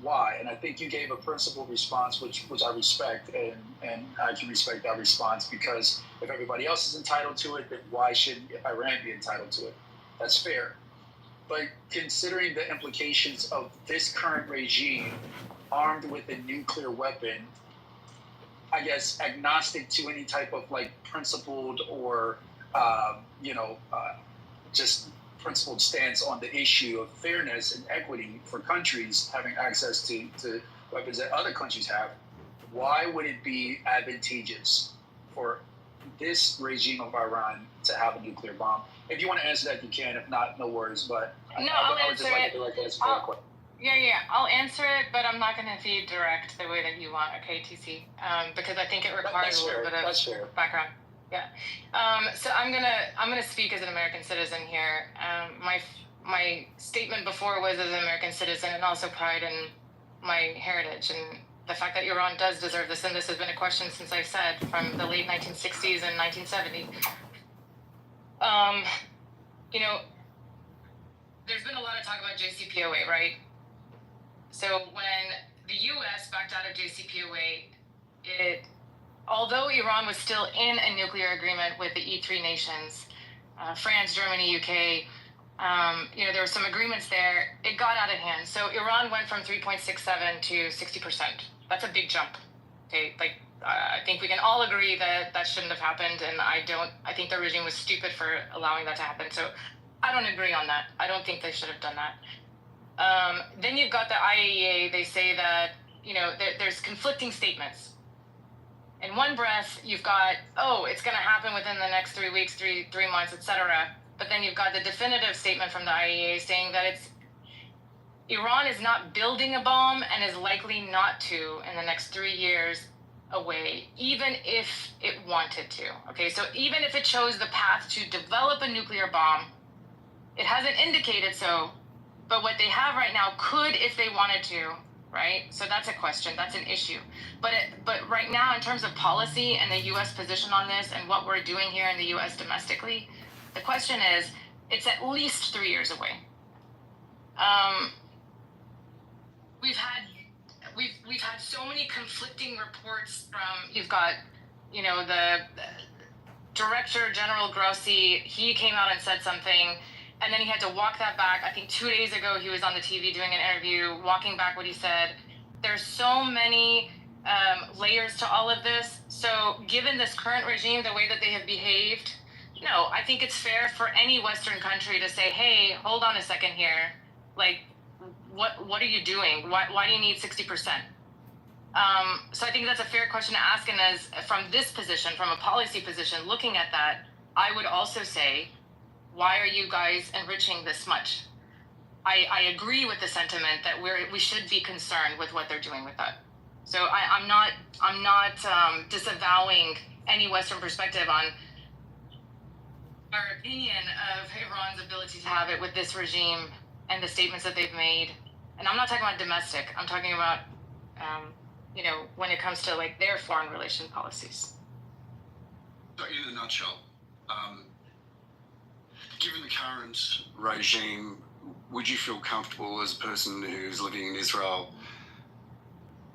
why. And I think you gave a principled response, which I respect, and I can respect that response, because if everybody else is entitled to it, then why shouldn't Iran be entitled to it? That's fair. But considering the implications of this current regime armed with a nuclear weapon, I guess agnostic to any type of like principled or just principled stance on the issue of fairness and equity for countries having access to weapons that other countries have, why would it be advantageous for this regime of Iran to have a nuclear bomb? If you want to answer that, you can. If not, no worries. But I would just like to answer that question. Yeah, I'll answer it, but I'm not going to be direct the way that you want, okay, TC? Because I think it requires a little bit of background. Yeah. So I'm gonna speak as an American citizen here. My statement before was as an American citizen, and also pride in my heritage and the fact that Iran does deserve this. And this has been a question since I said from the late 1960s and 1970s. There's been a lot of talk about JCPOA, right? So when the U.S. backed out of JCPOA, although Iran was still in a nuclear agreement with the E3 nations, France, Germany, UK, there were some agreements there, it got out of hand. So Iran went from 3.67 to 60%. That's a big jump. Okay, I think we can all agree that that shouldn't have happened, and I think the regime was stupid for allowing that to happen. So I don't agree on that. I don't think they should have done that. Then you've got the IAEA. They say that, there's conflicting statements. In one breath, you've got, it's going to happen within the next 3 weeks, three months, etc. But then you've got the definitive statement from the IAEA saying that Iran is not building a bomb and is likely not to in the next 3 years away, even if it wanted to. Okay, so even if it chose the path to develop a nuclear bomb, it hasn't indicated so, but what they have right now could if they wanted to, right? So that's a question, that's an issue. But right now, in terms of policy and the U.S. position on this and what we're doing here in the U.S. domestically, the question is, it's at least 3 years away. We've had so many conflicting reports from, you've got, the Director General Grossi, he came out and said something, and then he had to walk that back. I think 2 days ago, he was on the TV doing an interview, walking back what he said. There's so many layers to all of this. So given this current regime, the way that they have behaved, I think it's fair for any Western country to say, hey, hold on a second here. What are you doing? Why do you need 60%? So I think that's a fair question to ask. And as from this position, from a policy position, looking at that, I would also say, why are you guys enriching this much? I agree with the sentiment that we should be concerned with what they're doing with that. So I'm not disavowing any Western perspective on our opinion of Iran's ability to have it with this regime and the statements that they've made. And I'm not talking about domestic. I'm talking about, when it comes to their foreign relation policies. So in a nutshell, given the current regime, would you feel comfortable as a person who's living in Israel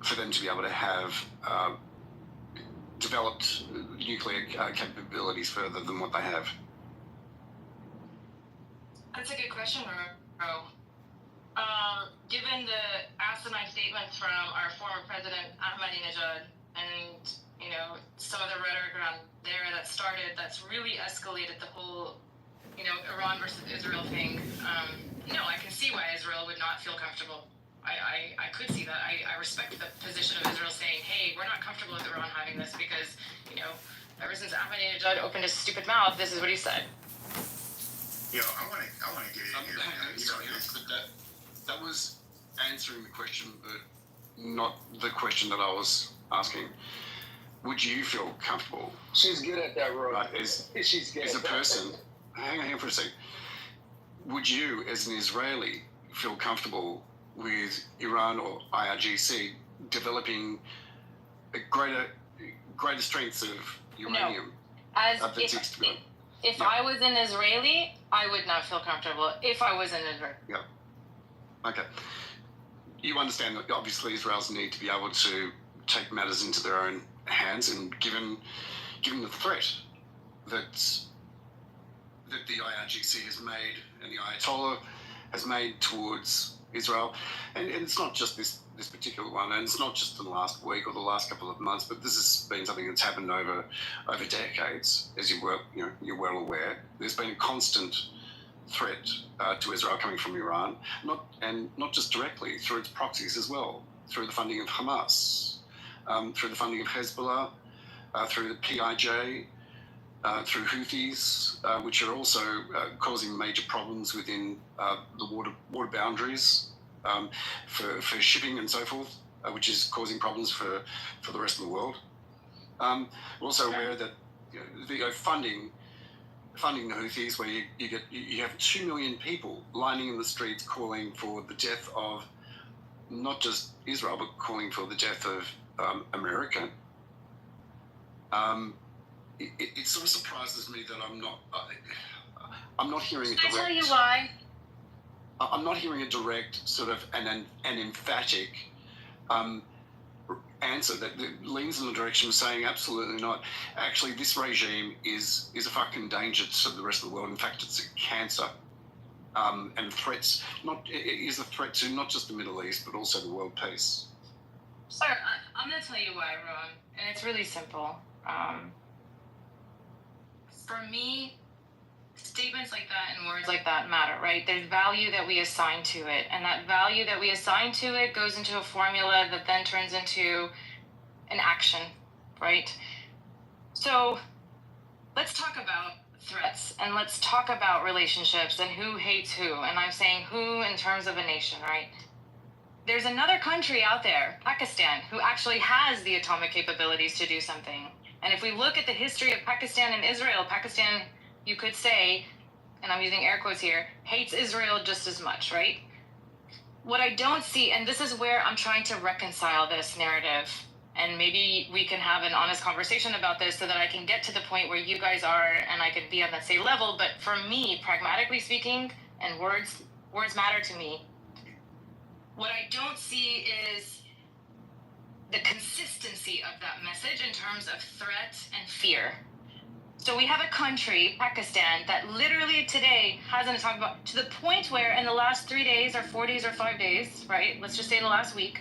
for them to be able to have developed nuclear capabilities further than what they have? That's a good question, Ro. Given the asinine statements from our former president, Ahmadinejad, and, some of the rhetoric around there that's really escalated the whole, Iran versus Israel thing, I can see why Israel would not feel comfortable. I could see that. I respect the position of Israel saying, hey, we're not comfortable with Iran having this because, ever since Ahmadinejad opened his stupid mouth, this is what he said. I want to get in here. That was answering the question, but not the question that I was asking. Would you feel comfortable? She's good at that, Ro. Right, she's good as a person, hang on for a second. Would you, as an Israeli, feel comfortable with Iran or IRGC developing a greater strengths of uranium? No. If I was an Israeli, I would not feel comfortable if I was an Israeli. Yeah. Okay. you understand that obviously Israel's need to be able to take matters into their own hands, and given the threat that the IRGC has made and the Ayatollah has made towards Israel, and it's not just this particular one, and it's not just in the last week or the last couple of months, but this has been something that's happened over decades, as you're well aware. There's been a constant threat to Israel coming from Iran, not just directly, through its proxies as well, through the funding of Hamas, through the funding of Hezbollah, through the PIJ, through Houthis, which are also causing major problems within the water boundaries for shipping and so forth, which is causing problems for the rest of the world. We're also aware that the funding the Houthis, where you have 2 million people lining in the streets calling for the death of not just Israel, but calling for the death of America. It sort of surprises me that I'm not hearing a direct. Can I tell you why? I'm not hearing a direct sort of an emphatic answer that leans in the direction of saying absolutely not. Actually, this regime is a fucking danger to the rest of the world. In fact, it's a cancer. And it is a threat to not just the Middle East, but also the world peace. Sir, I'm going to tell you why, Ron, and it's really simple. For me, statements like that and words like that matter, right? There's value that we assign to it, and that value that we assign to it goes into a formula that then turns into an action, right? So let's talk about threats, and let's talk about relationships and who hates who, and I'm saying who in terms of a nation, right? There's another country out there, Pakistan, who actually has the atomic capabilities to do something. And if we look at the history of Pakistan and Israel, Pakistan, you could say, and I'm using air quotes here, hates Israel just as much, right? What I don't see, and this is where I'm trying to reconcile this narrative, and maybe we can have an honest conversation about this so that I can get to the point where you guys are and I can be on that same level. But for me, pragmatically speaking, and words matter to me, what I don't see is the consistency of that message in terms of threat and fear. So we have a country, Pakistan, that literally today hasn't talked about, to the point where in the last 3 days or 4 days or 5 days, right? Let's just say the last week,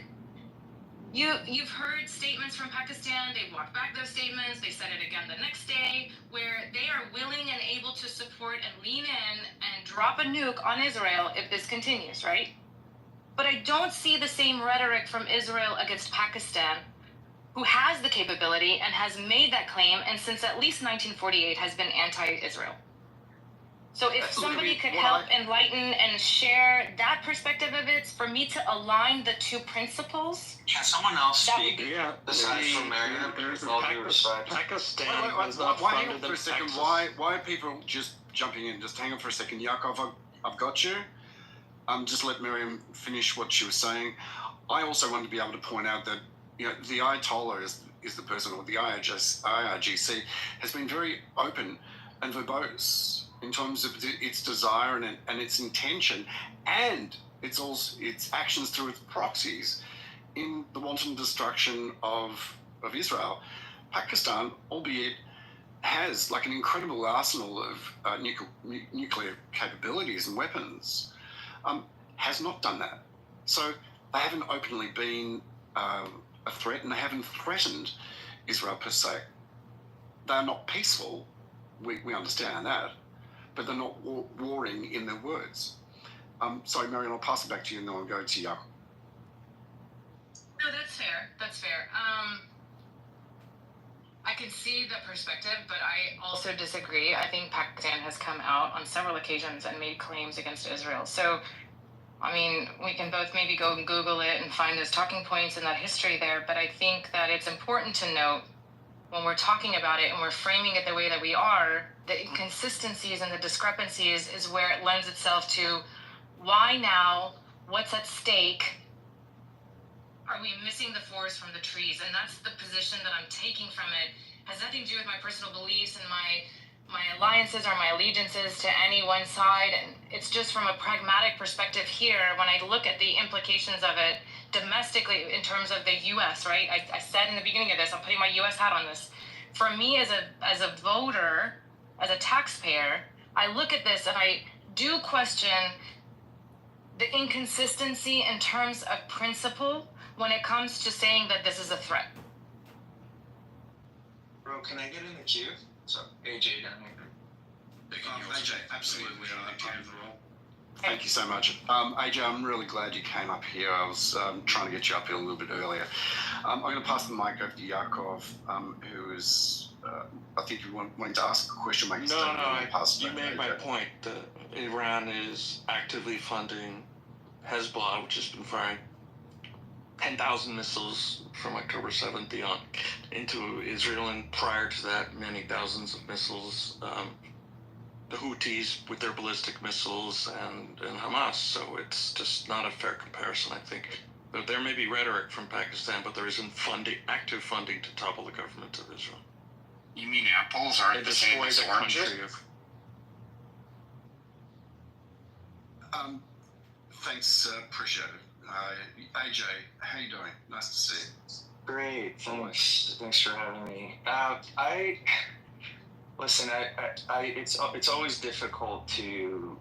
you've heard statements from Pakistan. They walked back those statements. They said it again the next day, where they are willing and able to support and lean in and drop a nuke on Israel if this continues, right? But I don't see the same rhetoric from Israel against Pakistan, who has the capability and has made that claim, and since at least 1948 has been anti-Israel. So if somebody could help enlighten and share that perspective of it, for me to align the two principles. Can someone else speak? Yeah, Aside from Marion, there's with all due respect. Pakistan was Why not hang on funded for in a second? Texas. Why are people just jumping in? Just hang on for a second. Yakov, I've got you. Just let Miriam finish what she was saying. I also want to be able to point out that the Ayatollah is the person, or the IRGC has been very open and verbose in terms of its desire and its intention, and its actions through its proxies in the wanton destruction of Israel. Pakistan, albeit, has like an incredible arsenal of nuclear capabilities and weapons, has not done that. So they haven't openly been a threat, and they haven't threatened Israel per se. They're not peaceful, we understand that, but they're not warring in their words. Sorry, Marion, I'll pass it back to you and then I'll go to Jakob. No, that's fair. I can see the perspective, but I also disagree. I think Pakistan has come out on several occasions and made claims against Israel. So, I mean, we can both maybe go and Google it and find those talking points and that history there, but I think that it's important to note when we're talking about it and we're framing it the way that we are, the inconsistencies and the discrepancies is where it lends itself to why now, what's at stake, are we missing the forest from the trees? And that's the position that I'm taking from it. It has nothing to do with my personal beliefs and my alliances or my allegiances to any one side. And it's just from a pragmatic perspective here, when I look at the implications of it, domestically in terms of the U.S., right? I said in the beginning of this, I'm putting my U.S. hat on this. For me as a voter, as a taxpayer, I look at this and I do question the inconsistency in terms of principle when it comes to saying that this is a threat. Bro, can I get in the queue? So, AJ down here. AJ, absolutely. Thank you so much. AJ, I'm really glad you came up here. I was trying to get you up here a little bit earlier. I'm going to pass the mic over to Yakov, who is, I think you wanting to ask a question. You made my point that Iran is actively funding Hezbollah, which has been firing 10,000 missiles from October 7th beyond into Israel, and prior to that, many thousands of missiles. The Houthis with their ballistic missiles and Hamas. So it's just not a fair comparison, I think. There may be rhetoric from Pakistan, but there isn't active funding to topple the government of Israel. You mean apples aren't the same as oranges? Thanks, appreciate it. AJ, how you doing? Nice to see you. Great, thanks for having me. Listen, it's always difficult to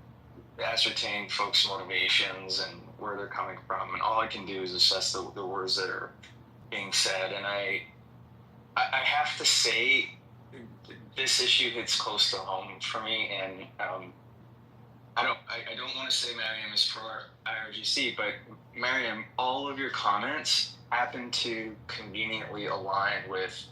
ascertain folks' motivations and where they're coming from, and all I can do is assess the words that are being said. And I have to say, this issue hits close to home for me, and I don't want to say Mariam is pro IRGC, but Mariam, all of your comments happen to conveniently align with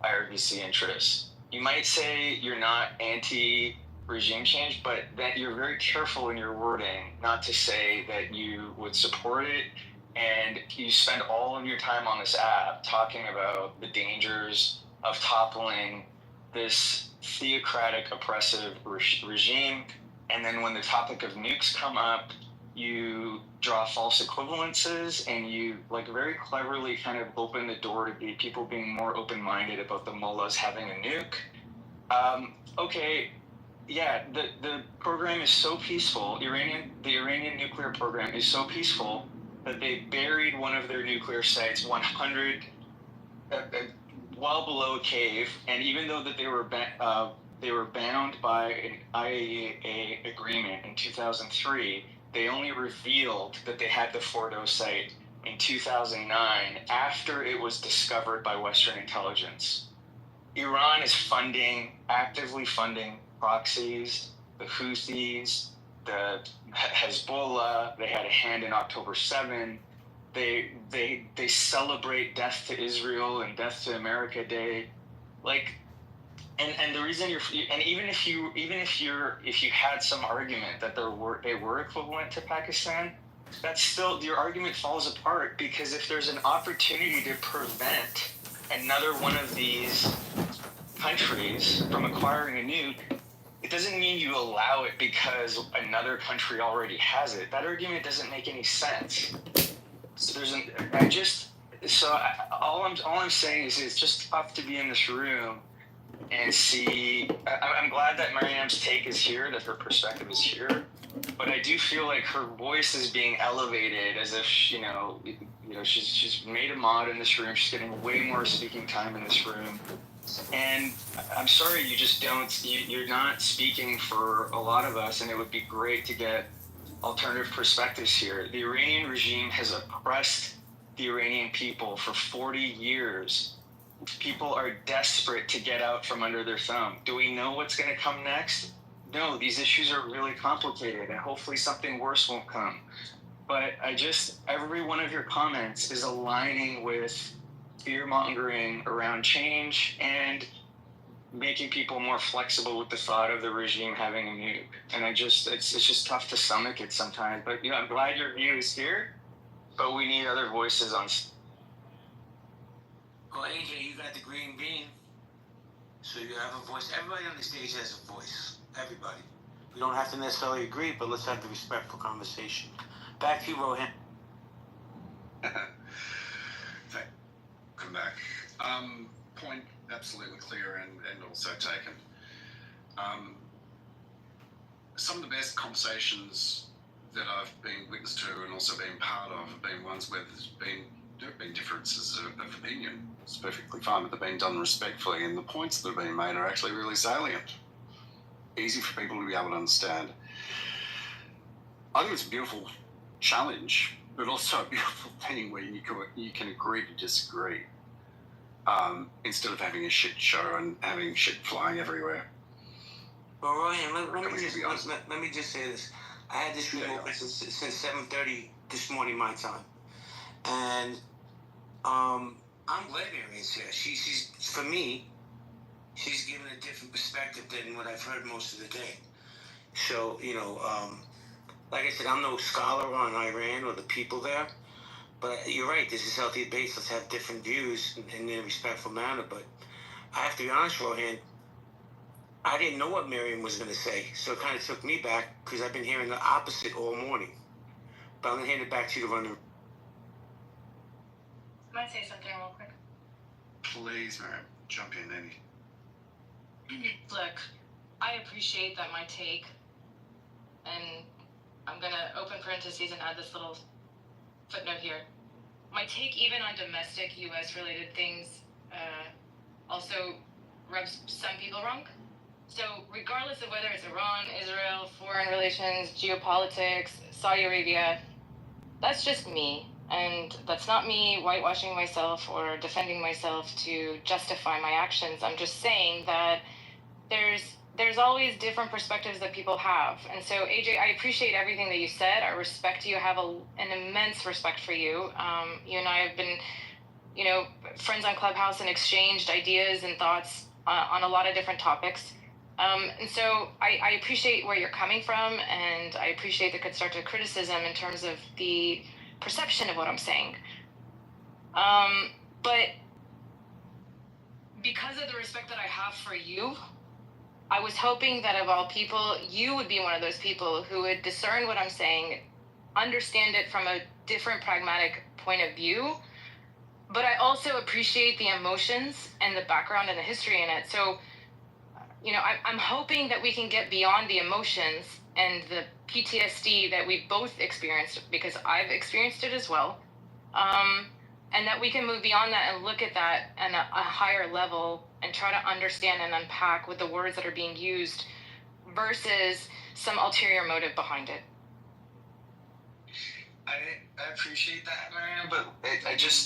IRGC interests. You might say you're not anti-regime change, but that you're very careful in your wording not to say that you would support it, and you spend all of your time on this app talking about the dangers of toppling this theocratic, oppressive regime, and then when the topic of nukes come up, you draw false equivalences, and you very cleverly kind of open the door to people being more open-minded about the mullahs having a nuke. The program is so peaceful. The Iranian nuclear program is so peaceful that they buried one of their nuclear sites 100 well below a cave, and even though that they were bound by an IAEA agreement in 2003. They only revealed that they had the Fordo site in 2009 after it was discovered by Western intelligence. Iran is actively funding proxies, the Houthis, the Hezbollah. They had a hand in October 7. They celebrate Death to Israel and Death to America Day, And the reason even if you had some argument that they were equivalent to Pakistan, that's still, your argument falls apart, because if there's an opportunity to prevent another one of these countries from acquiring a nuke, it doesn't mean you allow it because another country already has it. That argument doesn't make any sense. So all I'm saying is it's just tough to be in this room and see. I'm glad that Mariam's take is here, that her perspective is here, but I do feel like her voice is being elevated as if she's made a mod in this room. She's getting way more speaking time in this room, and I'm sorry you're not speaking for a lot of us, and it would be great to get alternative perspectives here. The Iranian regime has oppressed the Iranian people for 40 years. People are desperate to get out from under their thumb. Do we know what's going to come next? No, these issues are really complicated, and hopefully something worse won't come. But every one of your comments is aligning with fear-mongering around change and making people more flexible with the thought of the regime having a nuke. And it's just tough to stomach it sometimes. But I'm glad your view is here, but we need other voices on. Well, AJ, you got the green bean, so you have a voice. Everybody on the stage has a voice. Everybody. We don't have to necessarily agree, but let's have the respectful conversation. Back to you, Rohan. Come back. Point absolutely clear and also taken. Some of the best conversations that I've been witness to and also been part of have been ones where there have been differences of opinion. It's perfectly fine, but they've been done respectfully, and the points that have been made are actually really salient. Easy for people to be able to understand. I think it's a beautiful challenge, but also a beautiful thing where you can agree to disagree, instead of having a shit show and having shit flying everywhere. Well, Ryan, let me just say this. I had this room open since 7:30 this morning, my time, and I'm glad Marian's here. She's for me, she's given a different perspective than what I've heard most of the day. So like I said, I'm no scholar on Iran or the people there, but you're right. This is healthy debate. Let's have different views in a respectful manner. But I have to be honest, Rohan, I didn't know what Miriam was going to say, so it kind of took me back because I've been hearing the opposite all morning. But I'm going to hand it back to you to run the. Might say something real quick. Please, Miriam, jump in, Annie. Look, I appreciate that my take, and I'm gonna open parentheses and add this little footnote here. My take, even on domestic U.S. related things, also rubs some people wrong. So regardless of whether it's Iran, Israel, foreign relations, geopolitics, Saudi Arabia, that's just me. And that's not me whitewashing myself or defending myself to justify my actions. I'm just saying that there's always different perspectives that people have. And so, AJ, I appreciate everything that you said. I respect you. I have an immense respect for you. You and I have been, friends on Clubhouse and exchanged ideas and thoughts on a lot of different topics. And so I appreciate where you're coming from, and I appreciate the constructive criticism in terms of the perception of what I'm saying. But because of the respect that I have for you, I was hoping that of all people, you would be one of those people who would discern what I'm saying, understand it from a different pragmatic point of view. But I also appreciate the emotions and the background and the history in it. So, I'm hoping that we can get beyond the emotions and the PTSD that we've both experienced, because I've experienced it as well. And that we can move beyond that and look at that at a higher level and try to understand and unpack with the words that are being used versus some ulterior motive behind it. I appreciate that, Marianne, but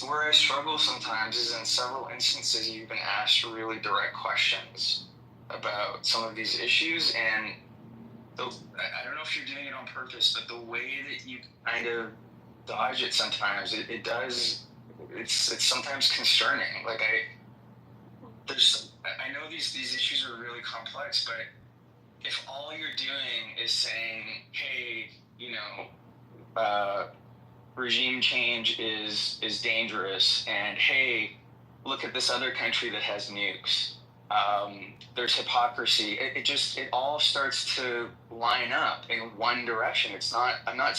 where I struggle sometimes is in several instances you've been asked really direct questions about some of these issues, and I don't know if you're doing it on purpose, but the way that you kind of dodge it sometimes, it's sometimes concerning. Like I know these issues are really complex, but if all you're doing is saying, hey, regime change is dangerous, and hey, look at this other country that has nukes. There's hypocrisy. It all starts to line up in one direction. I'm not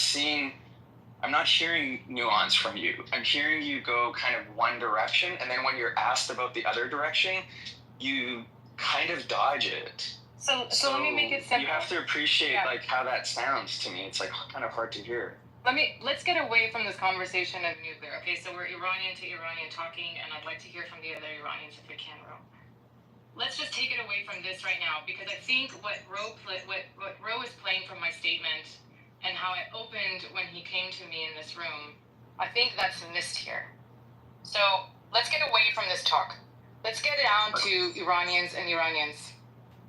hearing nuance from you. I'm hearing you go kind of one direction, and then when you're asked about the other direction, you kind of dodge it. So let me make it simple. You have to appreciate how that sounds to me. It's kind of hard to hear. Let's get away from this conversation of nuclear. Okay, so we're Iranian to Iranian talking, and I'd like to hear from the other Iranians if we can, Ro. Let's just take it away from this right now, because I think what Ro is playing from my statement and how it opened when he came to me in this room, I think that's missed here. So let's get away from this talk. Let's get down to Iranians and Iranians.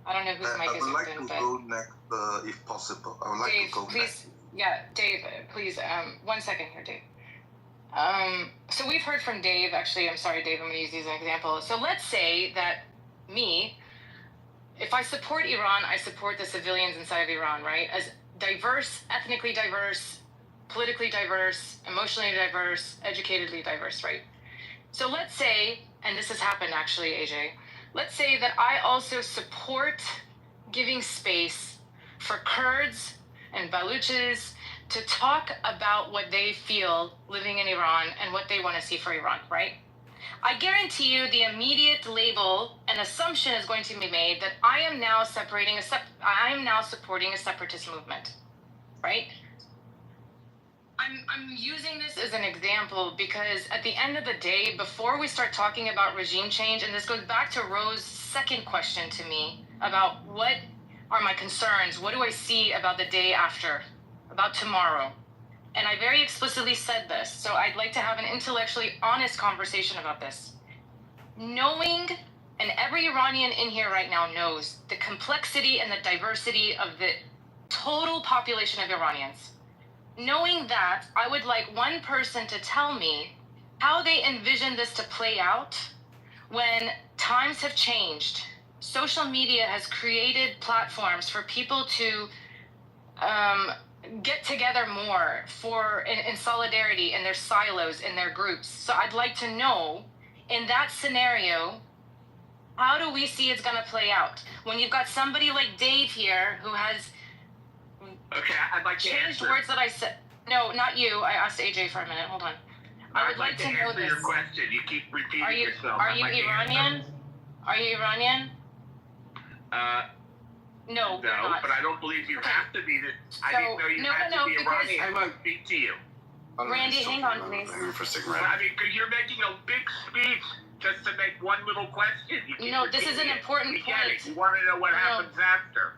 I don't know whose mic is open, but... I would like to go next, if possible. I would like Dave, to go please, next. Yeah, Dave, please, 1 second here, Dave. So we've heard from Dave, actually, I'm sorry, Dave, I'm gonna use these as an example. So let's say that if I support Iran, I support the civilians inside of Iran, right? As diverse, ethnically diverse, politically diverse, emotionally diverse, educatedly diverse, right? So let's say, and this has happened actually, AJ, let's say that I also support giving space for Kurds and Baluchis to talk about what they feel living in Iran and what they want to see for Iran, right? I guarantee you the immediate label and assumption is going to be made that I am now supporting a separatist movement, right? I'm using this as an example because at the end of the day, before we start talking about regime change, and this goes back to Rose's second question to me about what are my concerns, what do I see about the day after, about tomorrow? And I very explicitly said this, so I'd like to have an intellectually honest conversation about this. Knowing, and every Iranian in here right now knows, the complexity and the diversity of the total population of Iranians. Knowing that, I would like one person to tell me how they envision this to play out when times have changed. Social media has created platforms for people to get together more in solidarity in their silos, in their groups. So I'd like to know, in that scenario, how do we see it's going to play out? When you've got somebody like Dave here who has Okay, I'd like to changed answer. words that I said. No, not you. I asked AJ for a minute. Hold on. I would like to know answer this. your question. You keep repeating Are you yourself. are you Iranian? Are you Iranian? No, you're No, not. but I don't believe you Okay. have to be. I So, didn't know you no, had no, to be because- Iranian to speak to you. Randy, hang on, please. Hang on for a second, Well, Randy. I mean, because you're making a big speech just to make one little question. You keep No, this is repeating an it. important We get it. point. You want to know what No. happens after.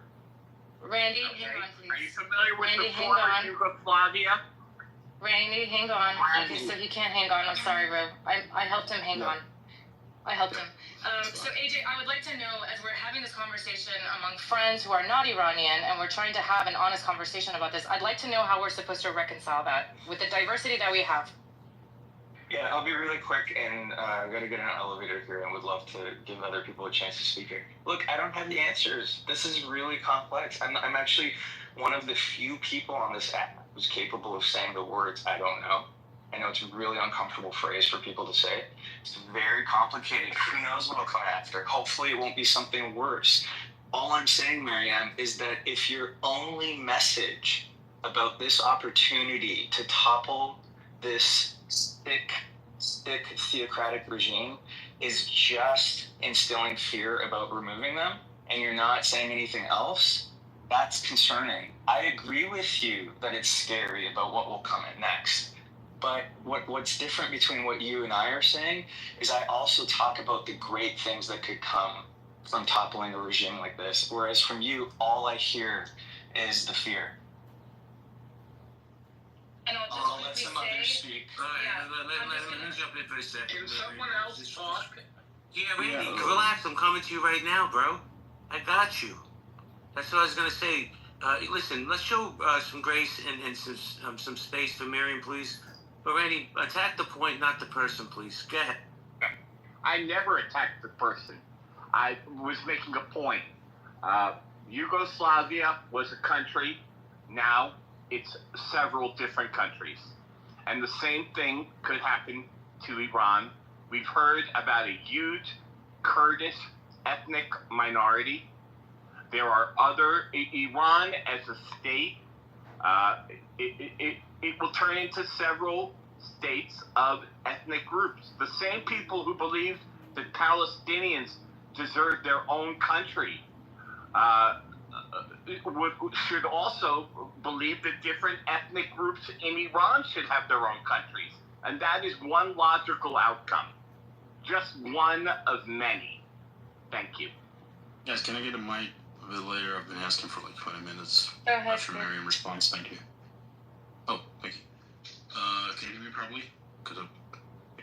Randy, Okay? hang on, Are you please. familiar with Randy, the hang former on. Yugoslavia? Randy, hang on. Okay, so he can't hang on. I'm sorry, Ro. I helped him hang Yeah. on. I helped him. So AJ, I would like to know, as we're having this conversation among friends who are not Iranian, and we're trying to have an honest conversation about this, I'd like to know how we're supposed to reconcile that with the diversity that we have. Yeah, I'll be really quick, and I've got to get in an elevator here, and would love to give other people a chance to speak here. Look, I don't have the answers. This is really complex. I'm actually one of the few people on this app who's capable of saying the words "I don't know." I know it's a really uncomfortable phrase for people to say. It's very complicated. Who knows what'll come after? Hopefully, it won't be something worse. All I'm saying, Marianne, is that if your only message about this opportunity to topple this sick theocratic regime is just instilling fear about removing them, and you're not saying anything else, that's concerning. I agree with you that it's scary about what will come next. But what's different between what you and I are saying is I also talk about the great things that could come from toppling a regime like this, whereas from you, all I hear is the fear. And I'll I'll let just some quickly others say, speak. All right, Yeah, let me jump in for a second. Can someone else talk? Yeah, Randy, Yeah. relax. I'm coming to you right now, bro. I got you. That's what I was gonna say. Listen, let's show some grace and some space for Miriam, please. But Randy, attack the point, not the person, please. Go ahead. I never attacked the person. I was making a point. Yugoslavia was a country. Now it's several different countries. And the same thing could happen to Iran. We've heard about a huge Kurdish ethnic minority. There are other, Iran as a state, it will turn into several states of ethnic groups. The same people who believe that Palestinians deserve their own country should also believe that different ethnic groups in Iran should have their own countries. And that is one logical outcome. Just one of many. Thank you. Guys, can I get a mic a bit later? I've been asking for like 20 minutes Go ahead, after Chris. Miriam responds. Thank you. Oh, thank you. Can you hear me properly? Cause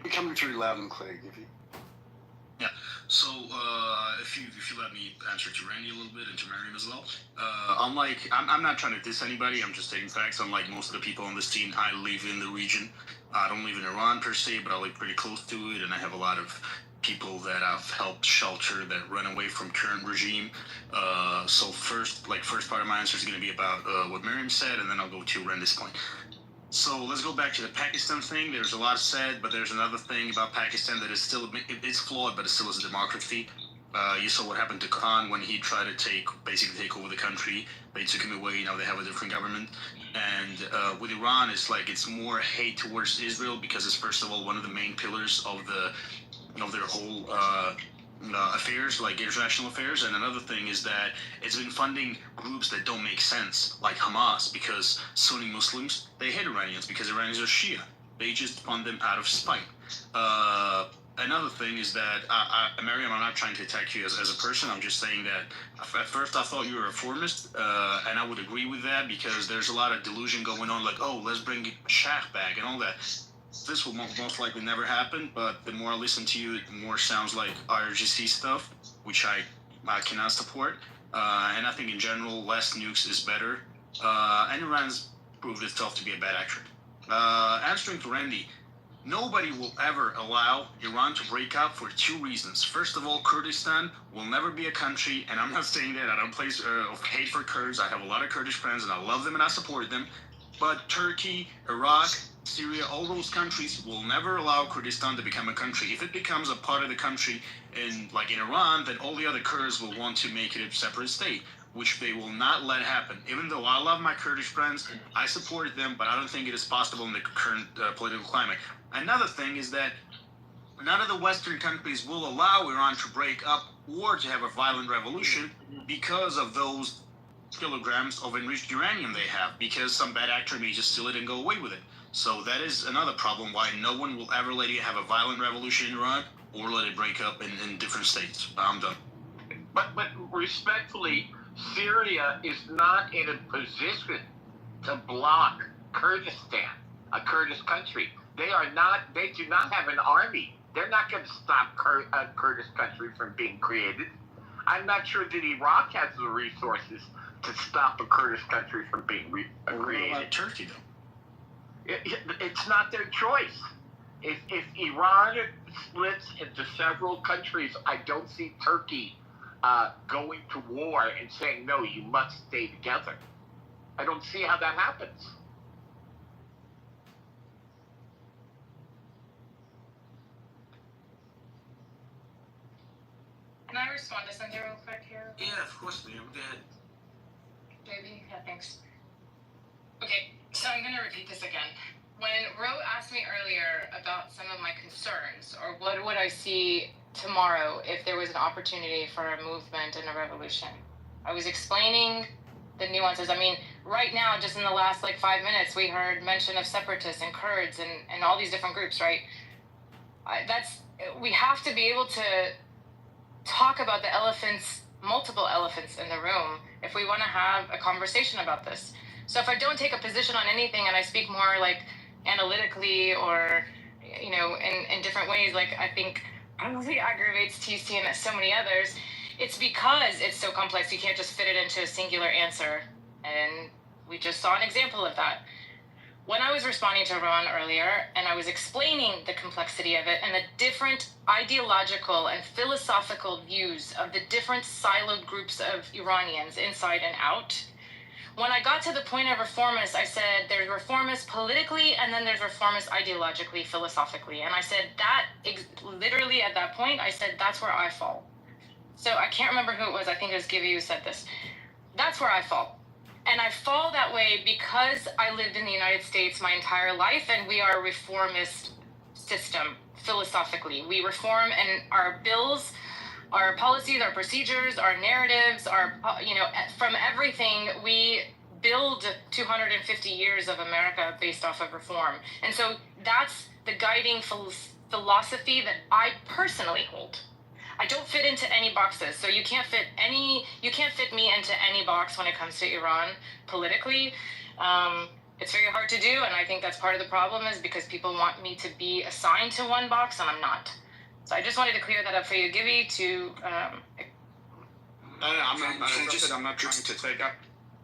You're coming through loud and clear, Gibby. so if you let me answer to Randy a little bit and to Miriam as well. I'm not trying to diss anybody. I'm just stating facts. Unlike most of the people on this team, I live in the region. I don't live in Iran per se, but I live pretty close to it, and I have a lot of people that I've helped shelter that run away from current regime. So first part of my answer is going to be about what Miriam said, and then I'll go to Randy's point. So let's go back to the Pakistan thing. There's a lot said, but there's another thing about Pakistan that is still it's flawed, but it still is a democracy. You saw what happened to Khan when he tried to basically take over the country. They took him away. Now they have a different government. And with Iran, it's more hate towards Israel because it's first of all one of the main pillars of their whole affairs, like international affairs, and another thing is that it's been funding groups that don't make sense, like Hamas, because Sunni Muslims, they hate Iranians because Iranians are Shia. They just fund them out of spite. Another thing is that, Mariam, I'm not trying to attack you as a person. I'm just saying that at first I thought you were a reformist, and I would agree with that because there's a lot of delusion going on, like, oh, let's bring Shah back and all that. This will most likely never happen, but the more I listen to you, the more sounds like IRGC stuff, which I cannot support. And I think in general, less nukes is better. And Iran's proved itself to be a bad actor. Answering to Randy, nobody will ever allow Iran to break up for two reasons. First of all, Kurdistan will never be a country, and I'm not saying that. I don't place hate for Kurds. I have a lot of Kurdish friends, and I love them and I support them. But Turkey, Iraq, Syria, all those countries will never allow Kurdistan to become a country. If it becomes a part of the country, in Iran, then all the other Kurds will want to make it a separate state, which they will not let happen. Even though I love my Kurdish friends, I support them, but I don't think it is possible in the current political climate. Another thing is that none of the Western countries will allow Iran to break up or to have a violent revolution because of those kilograms of enriched uranium they have, because some bad actor may just steal it and go away with it. So that is another problem why no one will ever let you have a violent revolution in Iran or let it break up in different states. I'm done. But respectfully, Syria is not in a position to block Kurdistan, a Kurdish country. They do not have an army. They're not going to stop a Kurdish country from being created. I'm not sure that Iraq has the resources to stop a Kurdish country from being created. What about Turkey, though? It's not their choice. If Iran splits into several countries, I don't see Turkey going to war and saying, no, you must stay together. I don't see how that happens. Can I respond to something real quick here? Yeah, of course, ma'am. Go ahead. Maybe? Yeah, thanks. Okay, so I'm going to repeat this again. When Ro asked me earlier about some of my concerns, or what would I see tomorrow if there was an opportunity for a movement and a revolution, I was explaining the nuances. I mean, right now, just in the last 5 minutes, we heard mention of separatists and Kurds and all these different groups, right? We have to be able to talk about the multiple elephants in the room if we want to have a conversation about this. So if I don't take a position on anything and I speak more analytically or in different ways, I think probably aggravates TC and so many others, it's because it's so complex you can't just fit it into a singular answer. And we just saw an example of that. When I was responding to Ron earlier and I was explaining the complexity of it and the different ideological and philosophical views of the different siloed groups of Iranians inside and out, when I got to the point of reformists, I said there's reformists politically and then there's reformists ideologically, philosophically. And I said that, literally at that point, I said that's where I fall. So I can't remember who it was. I think it was Givy who said this. That's where I fall. And I fall that way because I lived in the United States my entire life and we are a reformist system, philosophically. We reform and our bills, our policies, our procedures, our narratives, from everything, we build 250 years of America based off of reform. And so that's the guiding philosophy that I personally hold. I don't fit into any boxes, so you can't fit me into any box when it comes to Iran politically. It's very hard to do, and I think that's part of the problem is because people want me to be assigned to one box, and I'm not. So I just wanted to clear that up for you, Givy, to... I'm not trying to take up...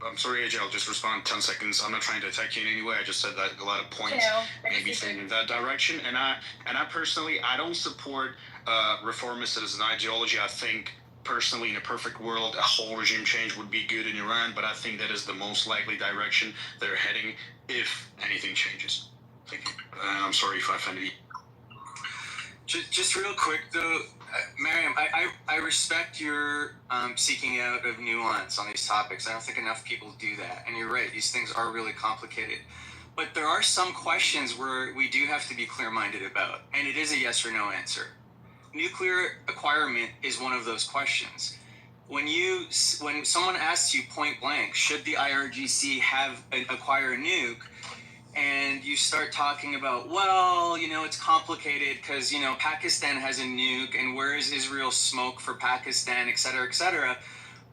I'm sorry, AJ, I'll just respond 10 seconds. I'm not trying to attack you in any way. I just said that a lot of points maybe saying in that direction. And I personally, I don't support reformists as an ideology. I think personally, in a perfect world, a whole regime change would be good in Iran, but I think that is the most likely direction they're heading if anything changes. Thank you. I'm sorry if I offended you. Just real quick, though, Mariam, I respect your seeking out of nuance on these topics. I don't think enough people do that. And you're right, these things are really complicated. But there are some questions where we do have to be clear-minded about, and it is a yes or no answer. nuclear acquirement is one of those questions. When someone asks you point blank, should the IRGC acquire a nuke, and you start talking about, well, it's complicated because Pakistan has a nuke, and where is Israel's smoke for Pakistan, et cetera, et cetera.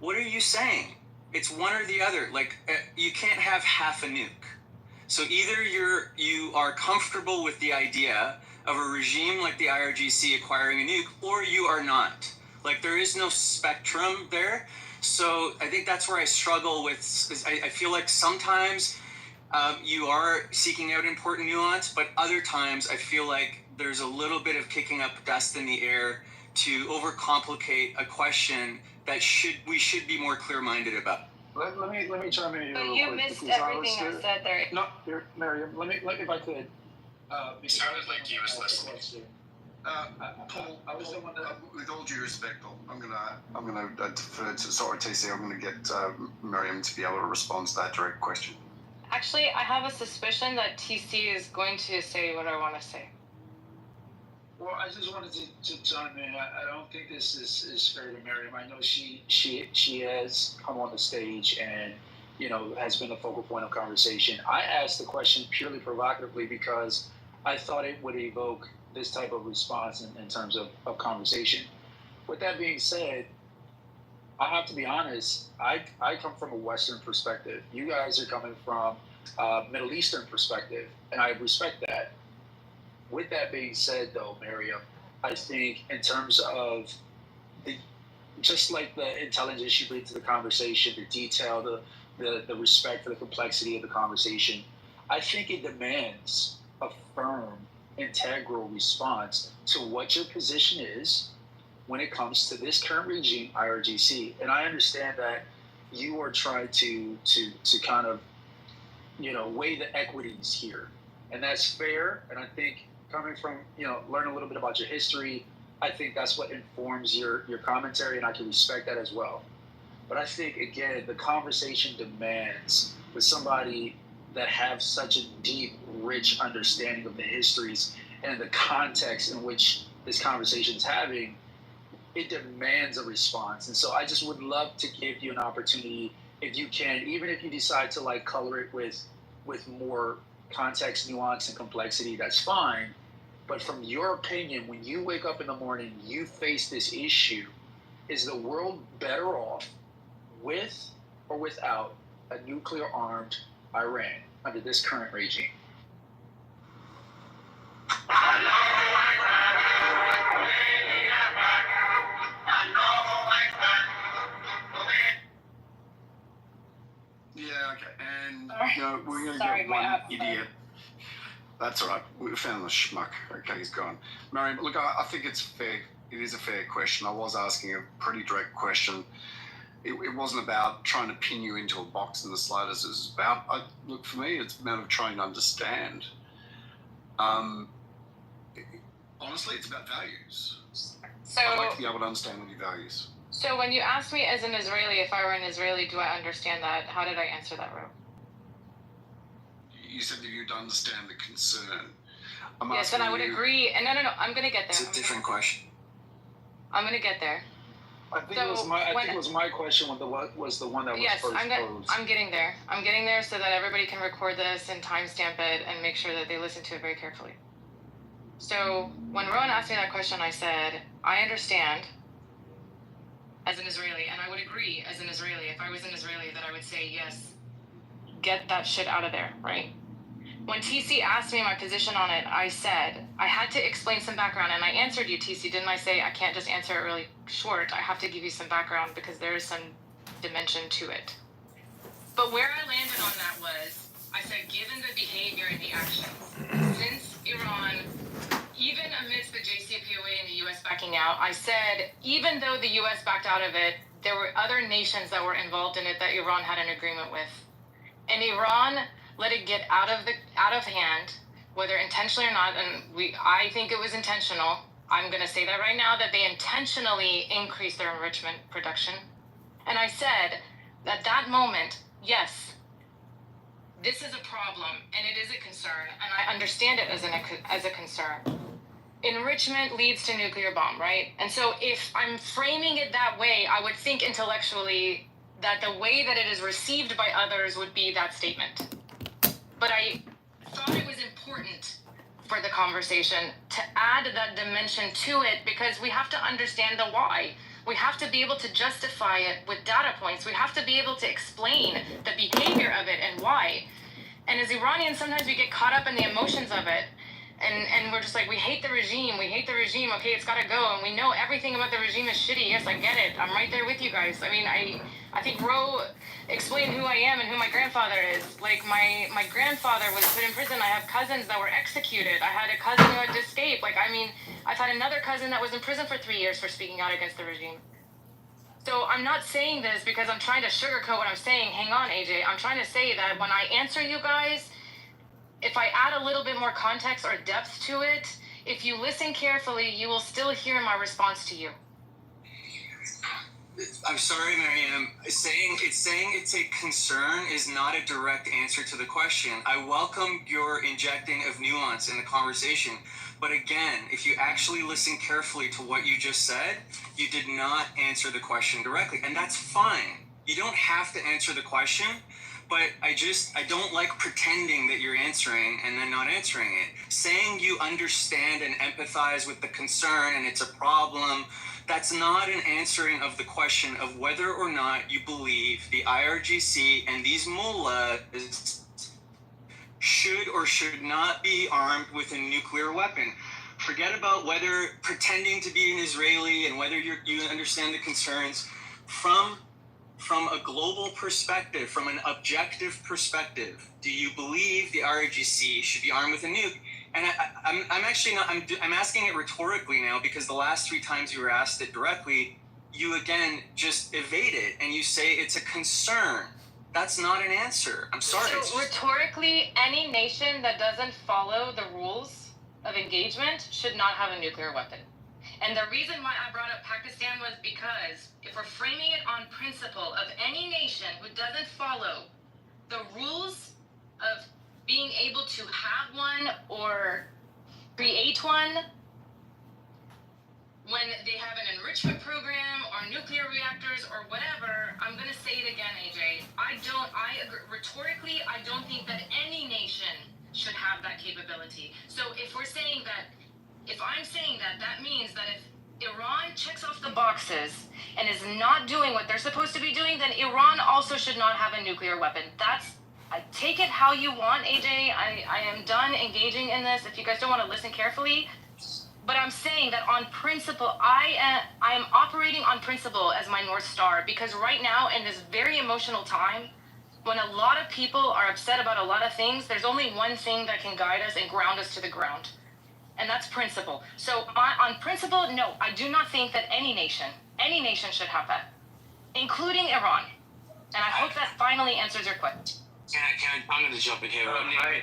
What are you saying? It's one or the other. Like, you can't have half a nuke. So either you are comfortable with the idea of a regime like the IRGC acquiring a nuke, or you are not. Like, there is no spectrum there. So I think that's where I struggle with. I feel like sometimes you are seeking out important nuance, but other times I feel like there's a little bit of kicking up dust in the air to overcomplicate a question that we should be more clear-minded about. Let me chime in here. But real you quick, missed because everything I said there. No, here, Miriam. Let me, if I could. It sounded like he was listening. Paul, I was the one that. with all due respect, Paul, I'm gonna defer to. Sorry, TC. I'm gonna get Miriam to be able to respond to that direct question. Actually, I have a suspicion that TC is going to say what I want to say. Well, I just wanted to chime in. I don't think this is fair to Miriam. I know she has come on the stage and has been a focal point of conversation. I asked the question purely provocatively because I thought it would evoke this type of response in terms of conversation. With that being said, I have to be honest, I come from a Western perspective. You guys are coming from a Middle Eastern perspective, and I respect that. With that being said, though, Miriam, I think in terms of just like the intelligence you bring to the conversation, the detail, the respect for the complexity of the conversation, I think it demands a firm, integral response to what your position is when it comes to this current regime, IRGC. And I understand that you are trying to kind of, weigh the equities here. And that's fair. And I think coming from, learn a little bit about your history, I think that's what informs your commentary, and I can respect that as well. But I think, again, the conversation demands with somebody that have such a deep, rich understanding of the histories and the context in which this conversation is having, it demands a response. And so I just would love to give you an opportunity, if you can, even if you decide to color it with more context, nuance, and complexity, that's fine. But from your opinion, when you wake up in the morning, you face this issue, is the world better off with or without a nuclear-armed Iran under this current regime? Yeah, okay. And we're going to Sorry, get my one app. idiot. That's all right. We found the schmuck. Okay, he's gone. Miriam, look, I think it's fair. It is a fair question. I was asking a pretty direct question. It wasn't about trying to pin you into a box in the slightest. It was about, look, for me, it's a matter of trying to understand. Honestly, it's about values. So I'd like to be able to understand your values. So when you asked me as an Israeli, if I were an Israeli, do I understand that? How did I answer that, Ro? You said that you'd understand the concern. Yes, and I would agree. And no, I'm going to get there. It's a different question. I'm going to get there. I think it was my question was the one that was first posed. I'm getting there. I'm getting there so that everybody can record this and timestamp it and make sure that they listen to it very carefully. So when Rowan asked me that question, I said, I understand as an Israeli, and I would agree as an Israeli. If I was an Israeli, that I would say, yes, get that shit out of there, right? When TC asked me my position on it, I said, I had to explain some background, and I answered you, TC, didn't I say I can't just answer it really short? I have to give you some background because there is some dimension to it. But where I landed on that was, I said, given the behavior and the actions, since Iran, even amidst the JCPOA and the U.S. backing out, I said, even though the U.S. backed out of it, there were other nations that were involved in it that Iran had an agreement with. And Iran let it get out of hand, whether intentionally or not, and I think it was intentional. I'm going to say that right now, that they intentionally increased their enrichment production. And I said that that moment, yes, this is a problem, and it is a concern, and I understand it as a concern. enrichment leads to nuclear bomb, right? And so if I'm framing it that way, I would think intellectually that the way that it is received by others would be that statement. But I thought it was important for the conversation to add that dimension to it because we have to understand the why. We have to be able to justify it with data points. We have to be able to explain the behavior of it and why. And as Iranians, sometimes we get caught up in the emotions of it. And we're just like, we hate the regime. Okay, it's got to go. And we know everything about the regime is shitty. Yes, I get it. I'm right there with you guys. I mean, I think Ro explained who I am and who my grandfather is. Like, my grandfather was put in prison. I have cousins that were executed. I had a cousin who had to escape. Like, I mean, I've had another cousin that was in prison for 3 years for speaking out against the regime. So I'm not saying this because I'm trying to sugarcoat what I'm saying. Hang on, AJ. I'm trying to say that when I answer you guys, if I add a little bit more context or depth to it, if you listen carefully, you will still hear my response to you. I'm sorry, Mariam. Saying it's a concern is not a direct answer to the question. I welcome your injecting of nuance in the conversation. But again, if you actually listen carefully to what you just said, you did not answer the question directly. And that's fine. You don't have to answer the question. But I don't like pretending that you're answering and then not answering it. Saying you understand and empathize with the concern and it's a problem, that's not an answering of the question of whether or not you believe the IRGC and these mullahs should or should not be armed with a nuclear weapon. Forget about whether pretending to be an Israeli and whether you understand the concerns from a global perspective, from an objective perspective. Do you believe the IRGC should be armed with a nuke? And I'm actually not. I'm asking it rhetorically now because the last 3 times you were asked it directly, you again just evade it and you say it's a concern. That's not an answer. I'm sorry. So rhetorically, any nation that doesn't follow the rules of engagement should not have a nuclear weapon. And the reason why I brought up Pakistan was because if we're framing it on principle of any nation who doesn't follow the rules of being able to have one or create one, when they have an enrichment program or nuclear reactors or whatever, I'm going to say it again, AJ. Rhetorically, I don't think that any nation should have that capability. So if we're saying that, if I'm saying that, that means that if Iran checks off the boxes and is not doing what they're supposed to be doing, then Iran also should not have a nuclear weapon. I take it how you want, AJ. I am done engaging in this. If you guys don't want to listen carefully, but I'm saying that on principle, I am operating on principle as my North Star because right now in this very emotional time, when a lot of people are upset about a lot of things, there's only one thing that can guide us and ground us to the ground. And that's principle. So on principle, no, I do not think that any nation should have that, including Iran. And I hope that finally answers your question. I'm going to jump in here.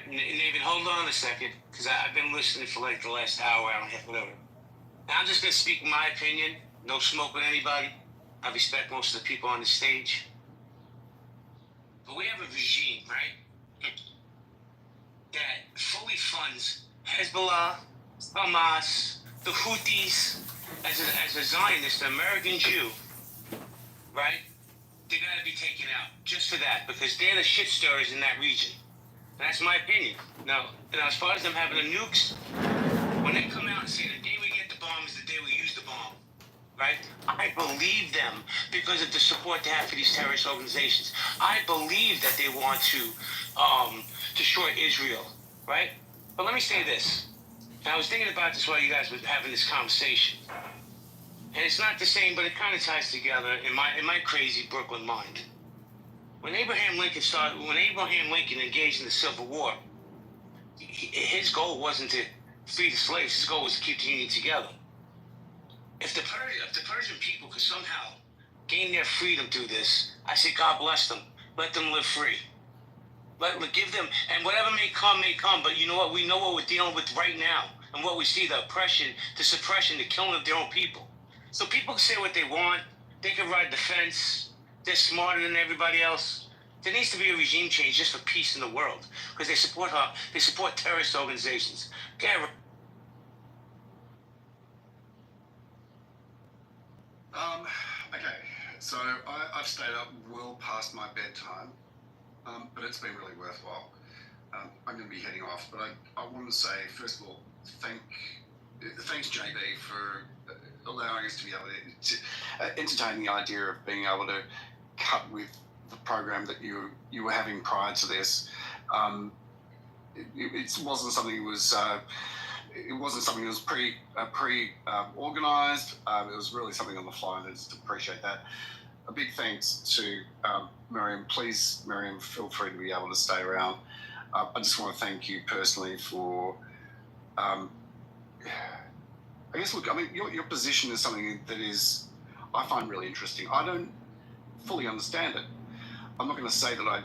Nathan, hold on a second, because I've been listening for like the last hour and a half, whatever. Now, I'm just going to speak my opinion. No smoke with anybody. I respect most of the people on the stage. But we have a regime, right, that fully funds Hezbollah, Hamas, the Houthis, as a Zionist, an American Jew, right? They got to be taken out just for that because they're the shit stirrers in that region. And that's my opinion. Now, as far as them having the nukes, when they come out and say the day we get the bomb is the day we use the bomb, right? I believe them because of the support they have for these terrorist organizations. I believe that they want to destroy Israel, right? But let me say this. And I was thinking about this while you guys were having this conversation. And it's not the same, but it kind of ties together in my crazy Brooklyn mind. When Abraham Lincoln engaged in the Civil War, his goal wasn't to free the slaves. His goal was to keep the Union together. If the Persian people could somehow gain their freedom through this, I say God bless them. Let them live free. Give them, and whatever may come, may come. But you know what? We know what we're dealing with right now. And what we see, the oppression, the suppression, the killing of their own people. So people can say what they want. They can ride the fence. They're smarter than everybody else. There needs to be a regime change just for peace in the world because they support terrorist organizations. Okay, Okay, so I've stayed up well past my bedtime, but it's been really worthwhile. I'm going to be heading off, but I want to say, first of all, thanks JB for allowing us to be able to entertain the idea of being able to cut with the program that you were having prior to this. It wasn't something that was. It wasn't something that was pre-organised. It was really something on the fly, and I just appreciate that. A big thanks to Miriam. Please, Miriam, feel free to be able to stay around. I just want to thank you personally for, I guess, look, I mean, your position is something that is, I find really interesting. I don't fully understand it. I'm not going to say that I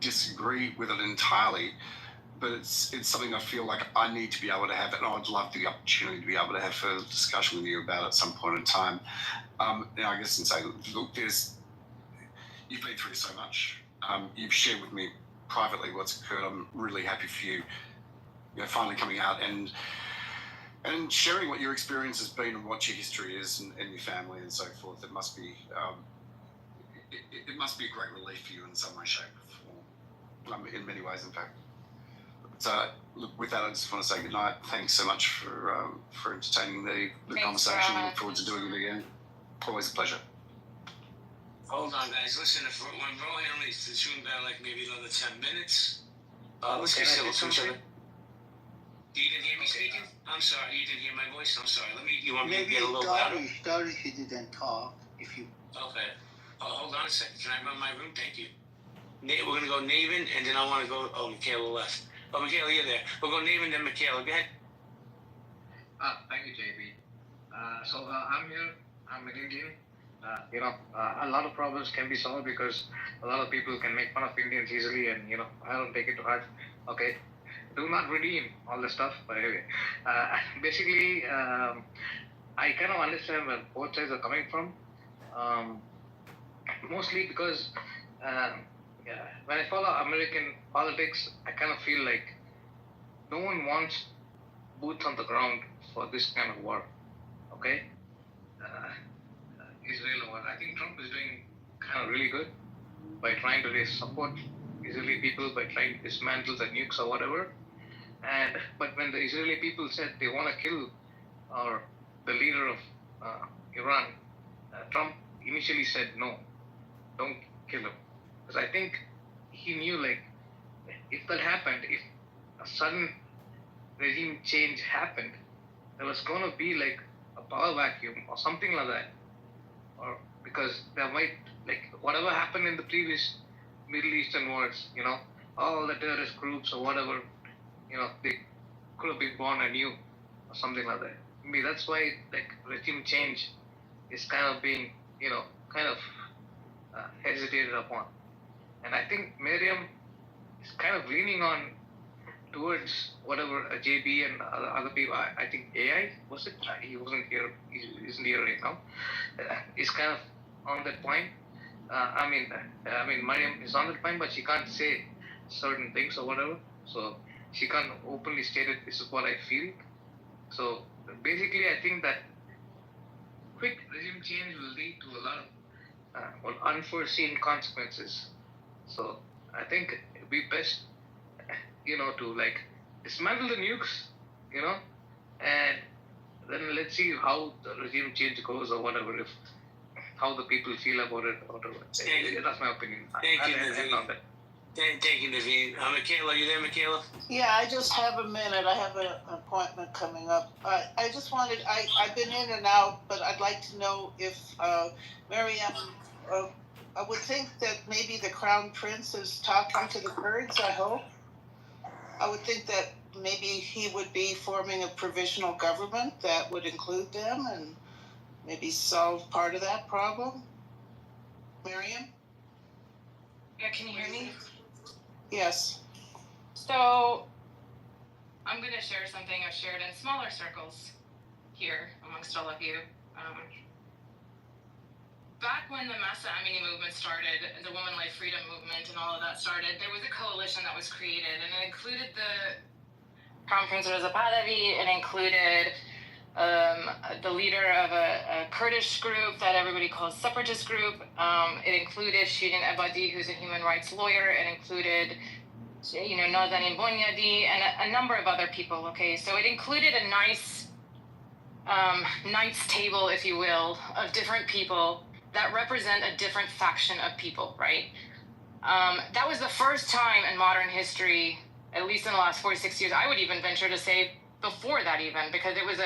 disagree with it entirely, but it's something I feel like I need to be able to have, and I'd love the opportunity to be able to have further discussion with you about at some point in time. Now, I guess and say, look, you've been through so much. You've shared with me privately what's occurred. I'm really happy for you, finally coming out and sharing what your experience has been and what your history is and your family and so forth. It must be it must be a great relief for you in some way, shape, or form. In many ways, in fact. So, look, with that, I just want to say good night. Thanks so much for entertaining the conversation. I look forward to doing it again. Always a pleasure. Hold on, guys. Listen, when Rohan leaves, to tune down like maybe another 10 minutes. Let's get civil to each other. You didn't hear me speaking? I'm sorry, you didn't hear my voice? I'm sorry. You want me to get a little louder? Start if you didn't talk. Okay. Hold on a second. Can I run my room? Thank you. We're going to go Navin, and then I want to go... Oh, Michaela left. Oh, Michaela, you're there. We'll go Navin, then Michaela. Go ahead. Thank you, JB. I'm here. I'm an Indian. A lot of problems can be solved because a lot of people can make fun of Indians easily, and I don't take it to heart. Okay, do not redeem all the stuff. But anyway, basically, I kind of understand where both sides are coming from. Mostly because when I follow American politics, I kind of feel like no one wants boots on the ground for this kind of war. Okay. Israel war. I think Trump is doing kind of really good by trying to raise support Israeli people, by trying to dismantle the nukes or whatever. But when the Israeli people said they want to kill the leader of Iran, Trump initially said no, don't kill him, because I think he knew, like, if that happened, if a sudden regime change happened, there was going to be like a power vacuum or something like that. Or because there might, like, whatever happened in the previous Middle Eastern wars, all the terrorist groups or whatever, they could have been born anew or something like that. Maybe that's why, like, regime change is kind of being, hesitated upon. And I think Miriam is kind of leaning on towards whatever JB and other people, I think AI, was it? He wasn't here, he isn't here right now. Is kind of on that point. I mean, Mariam is on that point, but she can't say certain things or whatever. So she can't openly state it, this is what I feel. So basically, I think that quick regime change will lead to a lot of unforeseen consequences. So I think it'd be best, to like dismantle the nukes, and then let's see how the regime change goes or whatever, how the people feel about it or whatever. That's my opinion. Thank you, Naveen. Thank you, Naveen. Michaela, are you there, Michaela? Yeah, I just have a minute. I have an appointment coming up. I just wanted, I've been in and out, but I'd like to know if Miriam, I would think that maybe the Crown Prince is talking to the Kurds, I hope. I would think that maybe he would be forming a provisional government that would include them and maybe solve part of that problem. Miriam? Yeah, can you hear me? Yes. So, I'm going to share something I've shared in smaller circles here amongst all of you. Back when the Masa Amini movement started, the Women Life Freedom movement and all of that started, there was a coalition that was created, and it included the Crown Prince Reza Pahlavi, it included the leader of a Kurdish group that everybody calls separatist group. It included Shirin Ebadi, who's a human rights lawyer. It included, Nazanin Bonyadi and a number of other people. Okay, so it included a nice knights table, if you will, of different people that represent a different faction of people, right? That was the first time in modern history, at least in the last 46 years, I would even venture to say before that even, because it was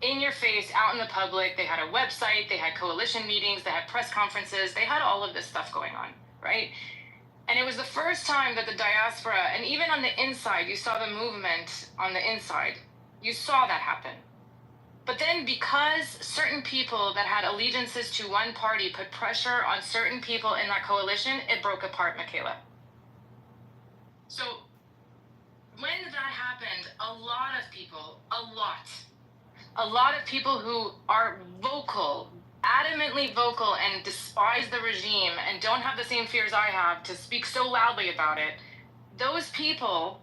in your face, out in the public. They had a website, they had coalition meetings, they had press conferences, they had all of this stuff going on, right? And it was the first time that the diaspora, and even on the inside, you saw the movement on the inside. You saw that happen. But then because certain people that had allegiances to one party put pressure on certain people in that coalition, it broke apart, Michaela. So when that happened, a lot of people who are vocal, adamantly vocal, and despise the regime and don't have the same fears I have to speak so loudly about it, those people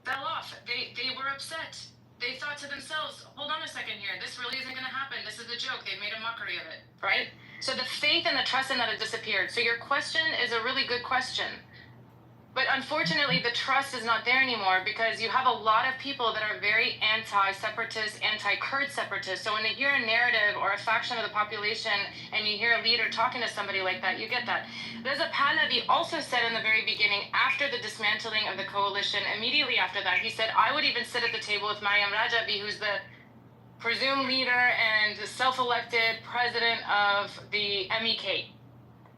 fell off. They were upset. They thought to themselves, hold on a second here, this really isn't going to happen. This is a joke. They've made a mockery of it, right? So the faith and the trust in that had disappeared. So your question is a really good question. But unfortunately, the trust is not there anymore because you have a lot of people that are very anti-separatist, anti-Kurd separatist. So when they hear a narrative or a faction of the population and you hear a leader talking to somebody like that, you get that. Reza Pahlavi also said in the very beginning, after the dismantling of the coalition, immediately after that, he said, I would even sit at the table with Maryam Rajavi, who's the presumed leader and the self-elected president of the MEK.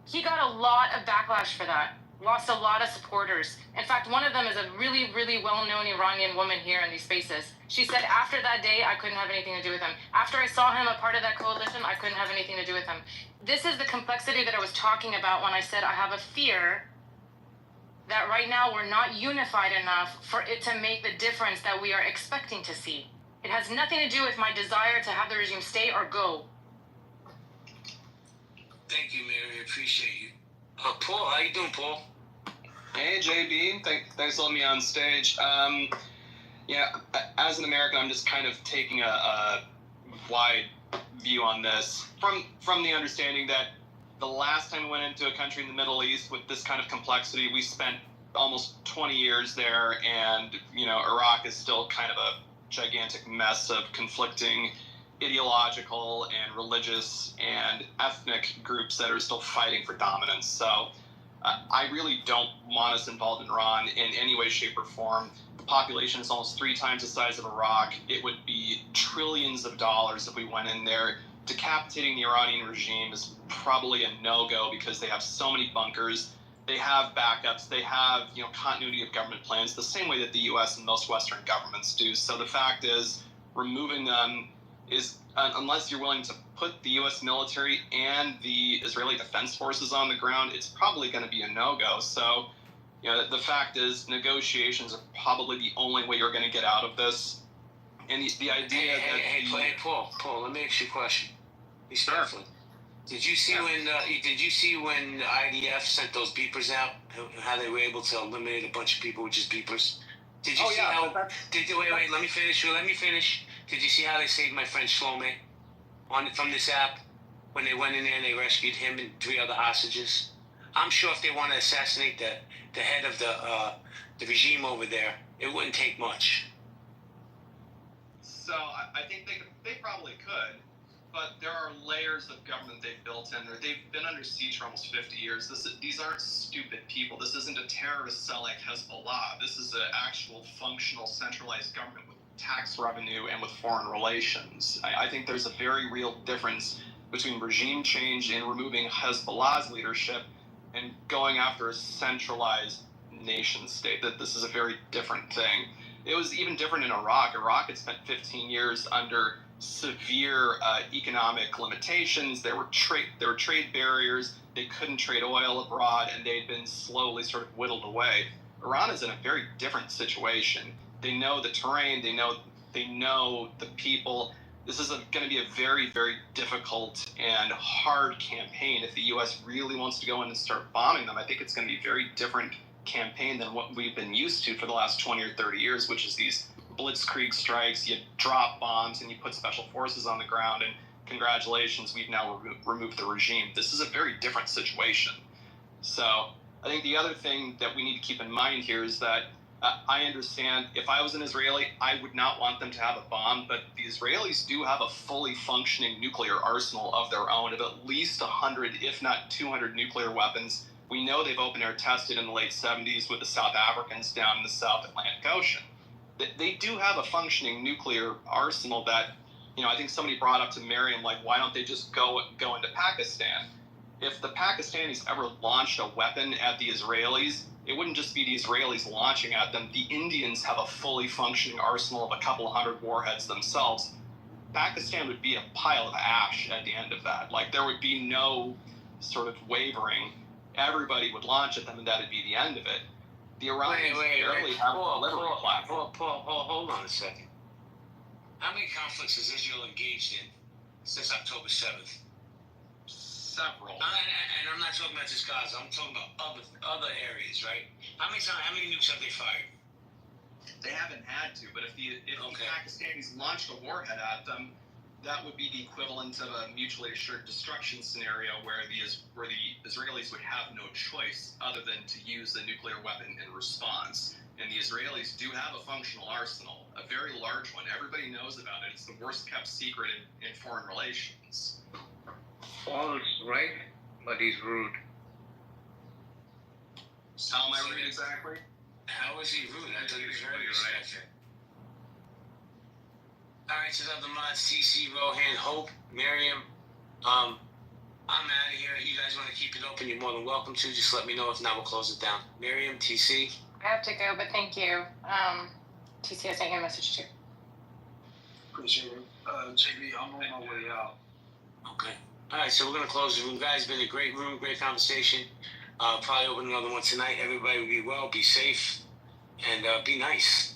He got a lot of backlash for that. Lost a lot of supporters. In fact, one of them is a really, really well-known Iranian woman here in these spaces. She said after that day, I couldn't have anything to do with him. After I saw him a part of that coalition, I couldn't have anything to do with him. This is the complexity that I was talking about when I said I have a fear that right now we're not unified enough for it to make the difference that we are expecting to see. It has nothing to do with my desire to have the regime stay or go. Thank you, Mary. I appreciate you. Paul, how you doing, Paul? Hey, JB. Thanks for letting me on stage. As an American, I'm just kind of taking a wide view on this from the understanding that the last time we went into a country in the Middle East with this kind of complexity, we spent almost 20 years there, and Iraq is still kind of a gigantic mess of conflicting ideological and religious and ethnic groups that are still fighting for dominance. So I really don't want us involved in Iran in any way, shape, or form. The population is almost 3 times the size of Iraq. It would be trillions of dollars if we went in there. Decapitating the Iranian regime is probably a no-go because they have so many bunkers. They have backups. They have continuity of government plans the same way that the U.S. and most Western governments do. So the fact is, removing them is, unless you're willing to put the U.S. military and the Israeli Defense Forces on the ground, it's probably going to be a no-go. So, the fact is, negotiations are probably the only way you're going to get out of this. And the idea Hey, Paul, let me ask you a question. Respectfully. Did you see when the IDF sent those beepers out? How they were able to eliminate a bunch of people with just beepers? Did you see how? Wait. Let me finish. Did you see how they saved my friend Shlomo from this app when they went in there and they rescued him and 3 other hostages? I'm sure if they want to assassinate the head of the regime over there, it wouldn't take much. So I think they probably could, but there are layers of government they've built in there. They've been under siege for almost 50 years. These aren't stupid people. This isn't a terrorist cell like Hezbollah. This is an actual functional centralized government with tax revenue and with foreign relations. I think there's a very real difference between regime change and removing Hezbollah's leadership and going after a centralized nation state. That this is a very different thing. It was even different in Iraq. Iraq had spent 15 years under severe economic limitations. There were trade barriers. They couldn't trade oil abroad, and they'd been slowly sort of whittled away. Iran is in a very different situation. They know the terrain. They know the people. This is going to be a very, very difficult and hard campaign. If the U.S. really wants to go in and start bombing them, I think it's going to be a very different campaign than what we've been used to for the last 20 or 30 years, which is these blitzkrieg strikes, you drop bombs, and you put special forces on the ground, and congratulations, we've now removed the regime. This is a very different situation. So I think the other thing that we need to keep in mind here is that I understand if I was an Israeli, I would not want them to have a bomb, but the Israelis do have a fully functioning nuclear arsenal of their own of at least 100, if not 200 nuclear weapons. We know they've open air tested in the late 70s with the South Africans down in the South Atlantic Ocean. They do have a functioning nuclear arsenal that, I think somebody brought up to Miriam, like, why don't they just go into Pakistan? If the Pakistanis ever launched a weapon at the Israelis, it wouldn't just be the Israelis launching at them. The Indians have a fully functioning arsenal of a couple of hundred warheads themselves. Pakistan would be a pile of ash at the end of that. Like, there would be no sort of wavering. Everybody would launch at them, and that would be the end of it. The Iranians barely have a delivery platform. Paul, hold on a second. How many conflicts has Israel engaged in since October 7th? Several. And I'm not talking about just Gaza. I'm talking about other areas, right? How many nukes have they fired? They haven't had to, but if the Pakistanis launched a warhead at them, that would be the equivalent of a mutually assured destruction scenario where the Israelis would have no choice other than to use the nuclear weapon in response. And the Israelis do have a functional arsenal, a very large one. Everybody knows about it. It's the worst kept secret in foreign relations. Paul's right, but he's rude. How am I rude exactly? How is he rude? I thought he was very respectful. All right, so the mods, TC, Rohan, Hope, Miriam. I'm out of here. You guys want to keep it open? You're more than welcome to. Just let me know. If not, we'll close it down. Miriam, TC. I have to go, but thank you. TC, I sent you a message too. Appreciate it. JB, I'm on my way out. Okay. All right, so we're going to close the room. Guys, been a great room, great conversation. Probably open another one tonight. Everybody be well, be safe, and be nice.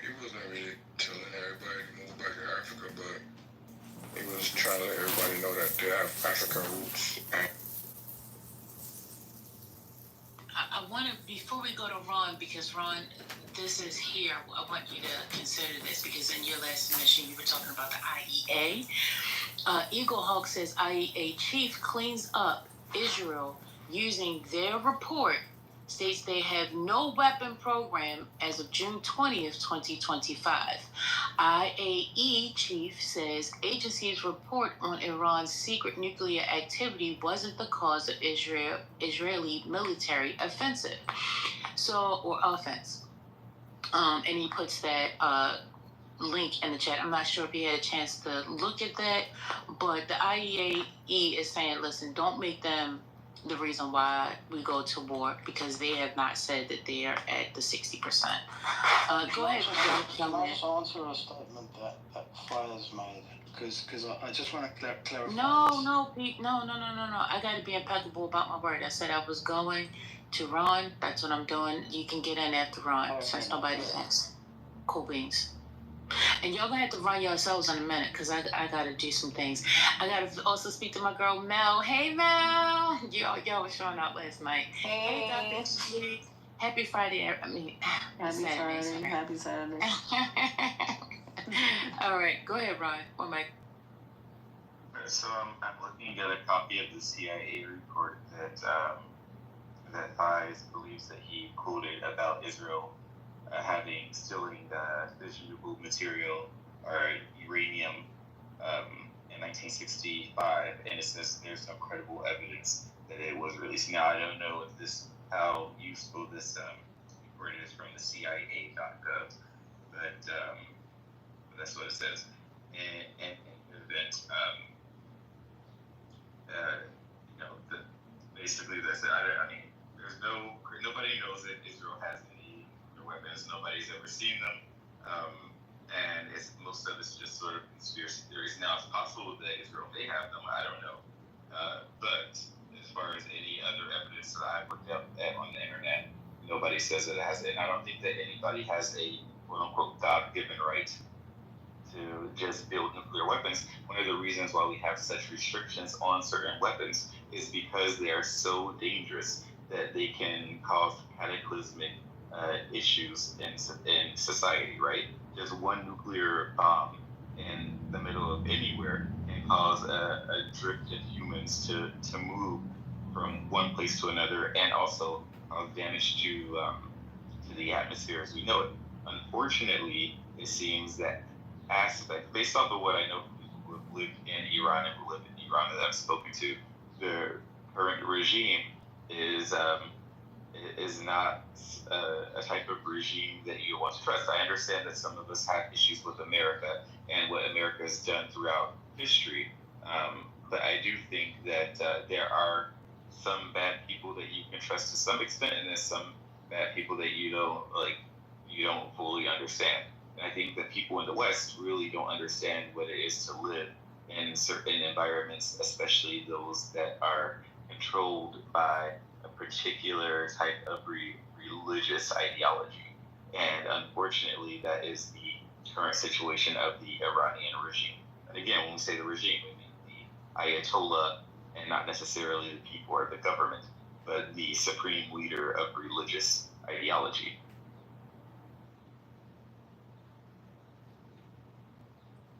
He wasn't really telling everybody to move back to Africa, but he was trying to let everybody know that they have African roots. I want to, before we go to Ron, because Ron, this is here, I want you to consider this, because in your last submission you were talking about the IEA. Eagle Hawk says IEA chief cleans up Israel using their report, states they have no weapon program as of June 20th, 2025. IAE chief says agency's report on Iran's secret nuclear activity wasn't the cause of Israeli military offensive. Or offense. And he puts that link in the chat. I'm not sure if you had a chance to look at that, but the IAEA is saying, listen, don't make them the reason why we go to war, because they have not said that they are at the 60%. Go ahead. Can I just answer a statement that Fire's made? Because I just want to clarify. No, Pete. No. I got to be impeccable about my word. I said I was going to Ron. That's what I'm doing. You can get in after Ron, since nobody's asked. Cool beans. And y'all gonna have to run yourselves in a minute, because I gotta do some things. I gotta also speak to my girl Mel. Hey Mel! Y'all was showing up last night. Hey Dr. Happy Friday. Happy Saturday. All right, go ahead, Ron. Or Mike. So I'm looking at a copy of the CIA report that Fies believes that he quoted about Israel stealing fissionable material or uranium in 1965, and it says there's no credible evidence that it was released. Now I don't know if how useful this report is from the CIA.gov, but that's what it says. And in the event, basically that's it. I mean, nobody knows that Israel has any weapons. Nobody's ever seen them, and most of it's just sort of conspiracy theories. Now it's possible that Israel may have them. I don't know, but as far as any other evidence that I've looked up on the internet, nobody says that it has it. And I don't think that anybody has a quote-unquote God-given right to just build nuclear weapons. One of the reasons why we have such restrictions on certain weapons is because they are so dangerous that they can cause cataclysmic issues in society, right? Just one nuclear bomb in the middle of anywhere can cause a drift of humans to move from one place to another, and also cause damage to the atmosphere as we know it. Unfortunately, it seems that aspect, based off of what I know from people who have lived in Iran and who live in Iran that I've spoken to, the current regime is not a type of regime that you want to trust. I understand that some of us have issues with America and what America has done throughout history, but I do think that there are some bad people that you can trust to some extent, and there's some bad people that you don't fully understand. And I think that people in the West really don't understand what it is to live in certain environments, especially those that are controlled by a particular type of religious ideology. And unfortunately, that is the current situation of the Iranian regime. And again, when we say the regime, we mean the Ayatollah, and not necessarily the people or the government, but the supreme leader of religious ideology.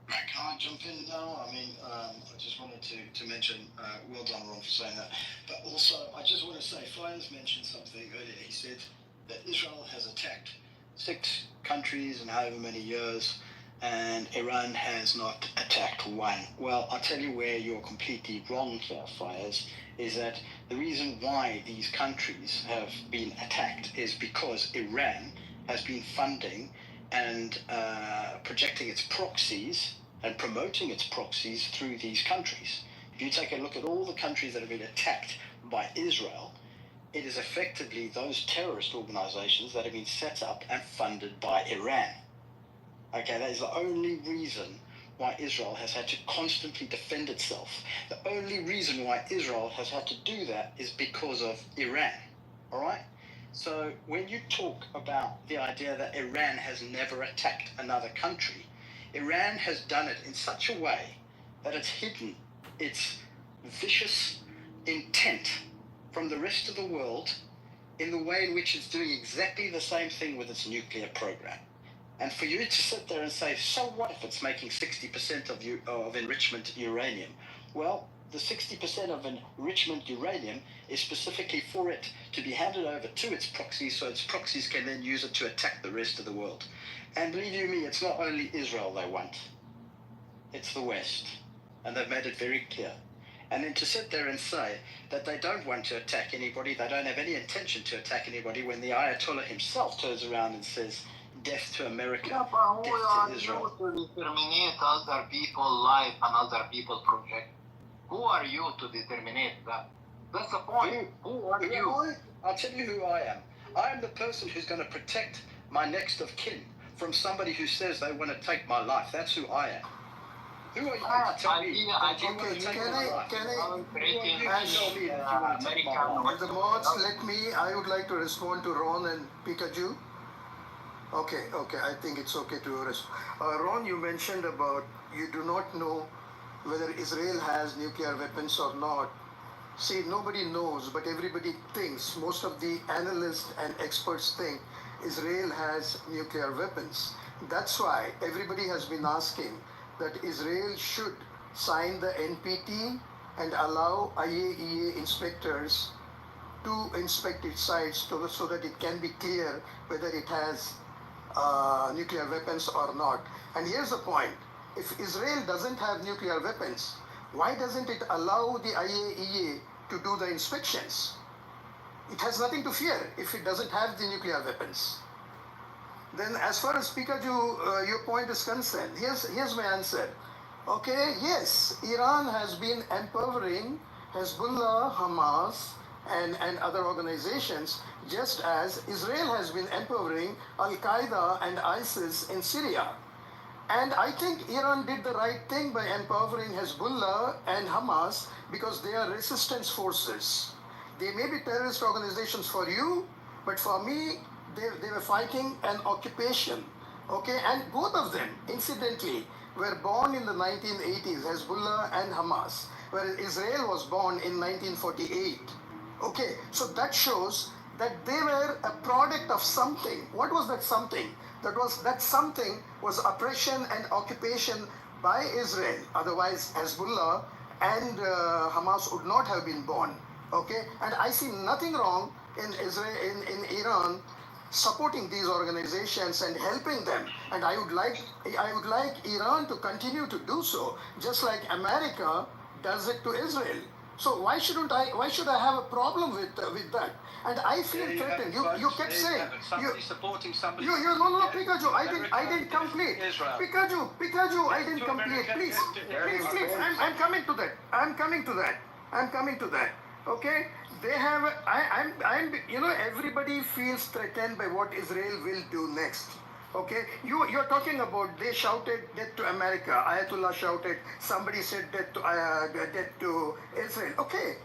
Can I jump in now? I mean, I just wanted to mention, well done, Ron, for saying that. But also, I just want to say, Flyers mentioned something earlier. He said that Israel has attacked 6 countries in however many years, and Iran has not attacked one. Well, I'll tell you where you're completely wrong here, Flyers, is that the reason why these countries have been attacked is because Iran has been funding and projecting its proxies and promoting its proxies through these countries. If you take a look at all the countries that have been attacked by Israel, it is effectively those terrorist organizations that have been set up and funded by Iran. Okay, that is the only reason why Israel has had to constantly defend itself. The only reason why Israel has had to do that is because of Iran. All right? So when you talk about the idea that Iran has never attacked another country, Iran has done it in such a way that it's hidden its vicious intent from the rest of the world in the way in which it's doing exactly the same thing with its nuclear program. And for you to sit there and say, so what if it's making 60% of enrichment uranium? Well, the 60% of enrichment uranium is specifically for it to be handed over to its proxies, so its proxies can then use it to attack the rest of the world. And believe you me, it's not only Israel they want. It's the West. And they've made it very clear. And then to sit there and say that they don't want to attack anybody, they don't have any intention to attack anybody, when the Ayatollah himself turns around and says, death to America, death to Israel. To terminate other people's life and other people's project. Who are you to determine that? That's the point. Who are you? I'll tell you who I am. I am the person who's going to protect my next of kin from somebody who says they want to take my life. That's who I am. Who are you to tell me that you want to take my life? The mods, I would like to respond to Ron and Pikachu. Okay, I think it's okay to respond. Ron, you mentioned about you do not know whether Israel has nuclear weapons or not. See, nobody knows, but everybody thinks, most of the analysts and experts think Israel has nuclear weapons. That's why everybody has been asking that Israel should sign the NPT and allow IAEA inspectors to inspect its sites so that it can be clear whether it has nuclear weapons or not. And here's the point. If Israel doesn't have nuclear weapons, why doesn't it allow the IAEA to do the inspections? It has nothing to fear if it doesn't have the nuclear weapons. Then as far as Pikachu, your point is concerned, here's my answer. Okay, yes, Iran has been empowering Hezbollah, Hamas, and other organizations, just as Israel has been empowering Al-Qaeda and ISIS in Syria. And I think Iran did the right thing by empowering Hezbollah and Hamas because they are resistance forces. They may be terrorist organizations for you, but for me, they were fighting an occupation. Okay, and both of them, incidentally, were born in the 1980s, Hezbollah and Hamas, whereas Israel was born in 1948. Okay, so that shows that they were a product of something. What was that something? That something was oppression and occupation by Israel. Otherwise, Hezbollah and Hamas would not have been born. Okay, and I see nothing wrong in Israel, in Iran, supporting these organizations and helping them. And I would like Iran to continue to do so, just like America does it to Israel. So why should I have a problem with that? And I feel threatened. You kept saying somebody supporting somebody. No, Pikachu, I didn't complete. Pikachu, I didn't complete. Please. I'm coming to that. Okay? They have, everybody feels threatened by what Israel will do next. Okay? You're talking about, they shouted death to America. Ayatollah shouted, somebody said death to Israel. Okay.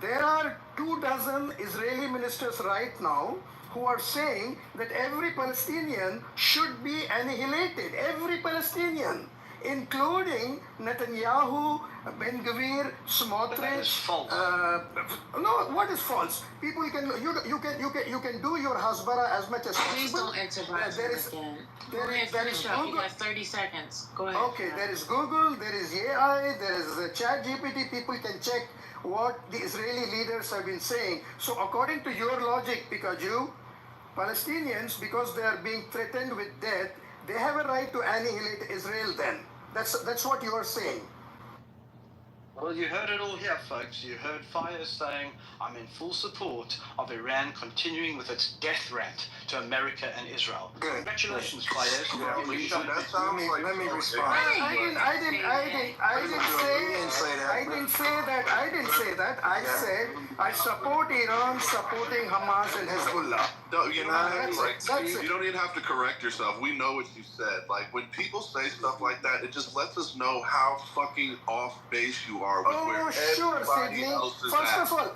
There are 24 Israeli ministers right now who are saying that every Palestinian should be annihilated. Every Palestinian, including Netanyahu, Ben Gvir, Smotrich. That is false. No, what is false? People can you can do your hasbara as much as possible. Please don't interrupt There is again. there is You Google. got 30 seconds. Go ahead. Okay, there is Google, there is AI, there is Chat GPT. People can check what the Israeli leaders have been saying. So according to your logic, Pikachu, Palestinians, because they are being threatened with death, they have a right to annihilate Israel then. That's what you are saying. Well, you heard it all here, folks. You heard Fayez saying, I'm in full support of Iran continuing with its death rant to America and Israel. Good. Congratulations, Fayez. That sounds like Let me respond. I didn't say that. I said I support Iran supporting Hamas and Hezbollah. No, you That's it. you don't even have to correct yourself. We know what you said. Like, when people say stuff like that, it just lets us know how fucking off base you are with where Sure, everybody Sydney. else is First at. of all,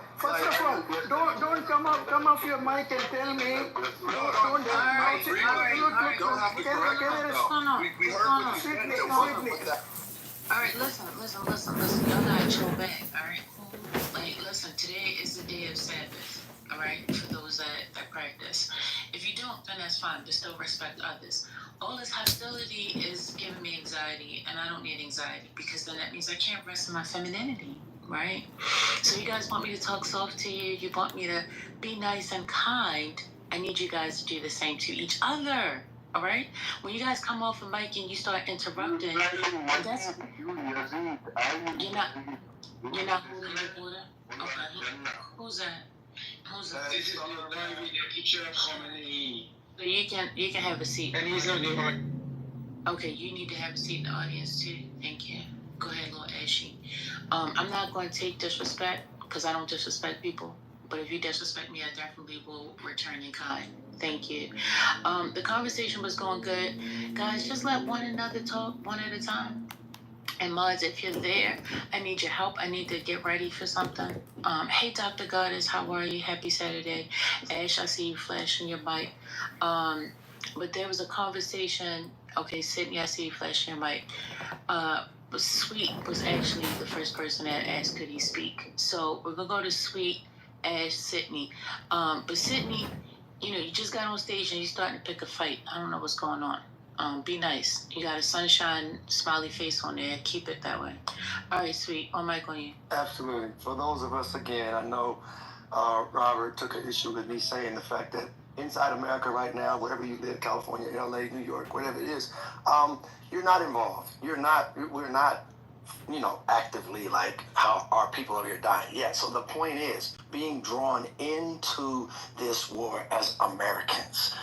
don't come off your mic and tell me. Don't have to correct yourself. We heard what you said. Sydney. All right, listen. Y'all gotta chill back. All right, cool. Like, listen. Today is the day of Sabbath. All right, for those that practice. If you don't, then that's fine. But still respect others. All this hostility is giving me anxiety, and I don't need anxiety because then that means I can't rest in my femininity, right? So you guys want me to talk soft to you? You want me to be nice and kind? I need you guys to do the same to each other. All right? When you guys come off the mic and you start interrupting, that's you're not holding the border. Okay, who's that? This is the teacher Khomeini. So you can have a seat. And he's not the Okay, you need to have a seat in the audience too. Thank you. Go ahead, Lord Ashy. I'm not going to take disrespect because I don't disrespect people. But if you disrespect me, I definitely will return in kind. Thank you. The conversation was going good. Guys, just let one another talk one at a time. And mods, if you're there, I need your help. I need to get ready for something. Hey, Dr. Goddess, how are you? Happy Saturday. Ash, I see you flashing your mic. But there was a conversation. Okay, Sydney, I see you flashing your mic. But Sweet was actually the first person that asked, could he speak? So we're going to go to Sweet, Ash, Sydney. But Sydney, you just got on stage and you're starting to pick a fight. I don't know what's going on. Be nice. You got a sunshine smiley face on there. Keep it that way. All right, Sweet. On mic on you. Absolutely. For those of us, again, I know Robert took an issue with me saying the fact that inside America right now, wherever you live, California, LA, New York, whatever it is, you're not involved. We're not, actively like how our people over here dying. Yeah, so the point is being drawn into this war as Americans.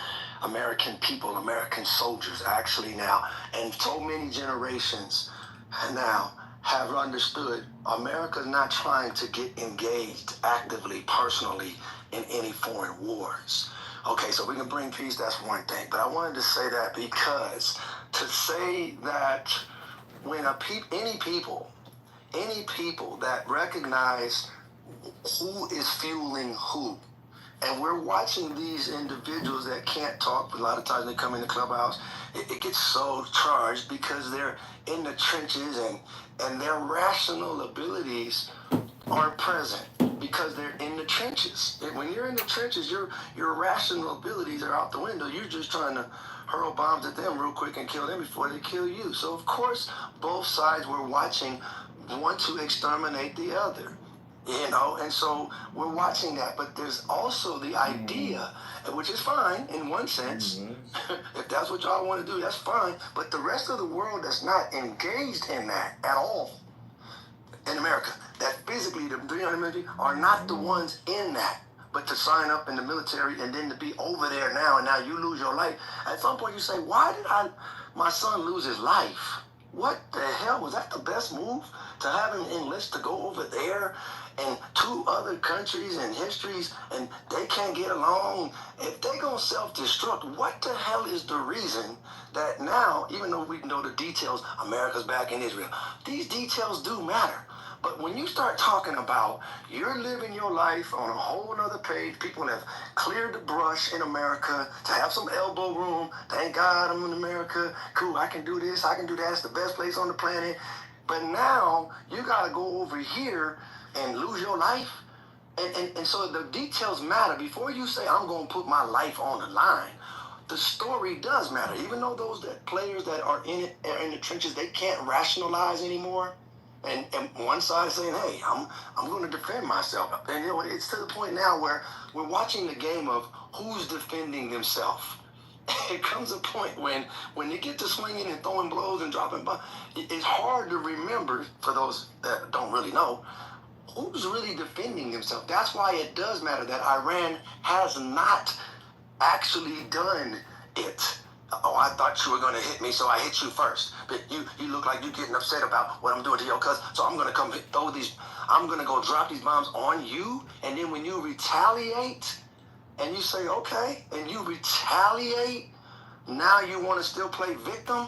American people, American soldiers actually now, and so many generations now have understood America's not trying to get engaged actively, personally in any foreign wars. Okay, so we can bring peace, that's one thing. But I wanted to say that because to say that when any people that recognize who is fueling who, and we're watching these individuals that can't talk, but a lot of times they come in the clubhouse, it gets so charged because they're in the trenches and their rational abilities aren't present. because they're in the trenches. And when you're in the trenches, your rational abilities are out the window. You're just trying to hurl bombs at them real quick and kill them before they kill you. So of course, both sides we're watching want to exterminate the other. And so we're watching that, but there's also the idea, which is fine in one sense. If that's what y'all want to do, that's fine. But the rest of the world that's not engaged in that at all in America, that physically the 300 million are not the ones in that. But to sign up in the military and then to be over there now, and now you lose your life. At some point you say, why did my son lose his life? What the hell? Was that the best move? To have him enlist to go over there and two other countries and histories and they can't get along? If they gonna self-destruct, what the hell is the reason that now, even though we know the details, America's back in Israel, these details do matter. But when you start talking about you're living your life on a whole other page, people have cleared the brush in America to have some elbow room. Thank God I'm in America. Cool, I can do this, I can do that. It's the best place on the planet. But now you got to go over here and lose your life. And so the details matter. Before you say, I'm going to put my life on the line, the story does matter. Even though those players that are in it, are in the trenches, they can't rationalize anymore. And one side is saying, hey, I'm going to defend myself. And it's to the point now where we're watching the game of who's defending themselves. It comes a point when they get to swinging and throwing blows and dropping bombs, it's hard to remember, for those that don't really know, who's really defending themselves. That's why it does matter that Iran has not actually done it. Oh, I thought you were going to hit me, so I hit you first. But you look like you're getting upset about what I'm doing to your cousin, so I'm going to come throw these, I'm going to go drop these bombs on you, and then when you retaliate, and you say, okay, and you retaliate, now you want to still play victim?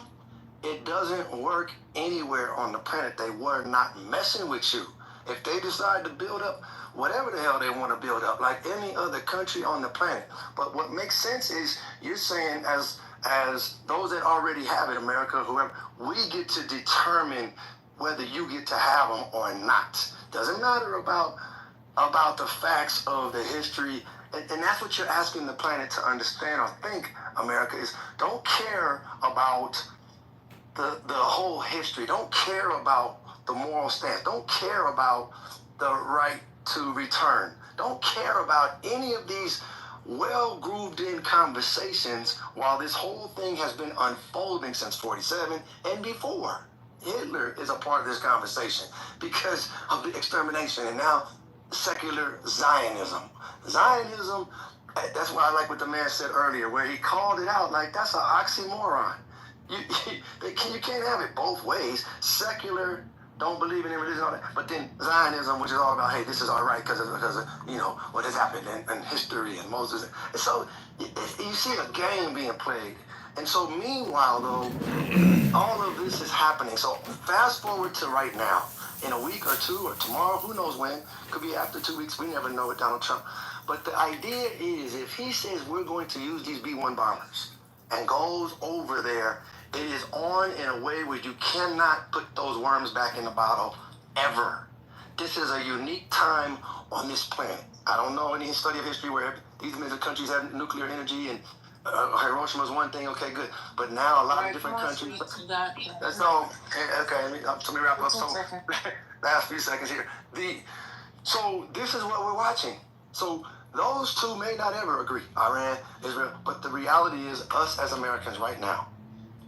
It doesn't work anywhere on the planet. They were not messing with you. If they decide to build up whatever the hell they want to build up, like any other country on the planet. But what makes sense is you're saying as those that already have it, America, whoever, we get to determine whether you get to have them or not. Doesn't matter about the facts of the history. And that's what you're asking the planet to understand or think, America, is don't care about the whole history. Don't care about the moral stance. Don't care about the right to return. Don't care about any of these well-grooved in conversations while this whole thing has been unfolding since 47 and before. Hitler is a part of this conversation because of the extermination and now secular Zionism. Zionism, that's why I like what the man said earlier, where he called it out like that's an oxymoron. You can't have it both ways. Secular, don't believe in any religion, all that. But then Zionism, which is all about, hey, this is all right because of what has happened in history and Moses. And so you see a game being played. And so meanwhile, though, all of this is happening. So fast forward to right now. In a week or two or tomorrow, who knows when. Could be after 2 weeks. We never know with Donald Trump. But the idea is if he says we're going to use these B-1 bombers and goes over there, it is on in a way where you cannot put those worms back in the bottle ever. This is a unique time on this planet. I don't know any study of history where these major countries have nuclear energy and Hiroshima is one thing, okay, good. But now a lot of different countries. That's all. Okay, let me wrap up. So, last few seconds here. So this is what we're watching. So those two may not ever agree, Iran, Israel, but the reality is us as Americans right now,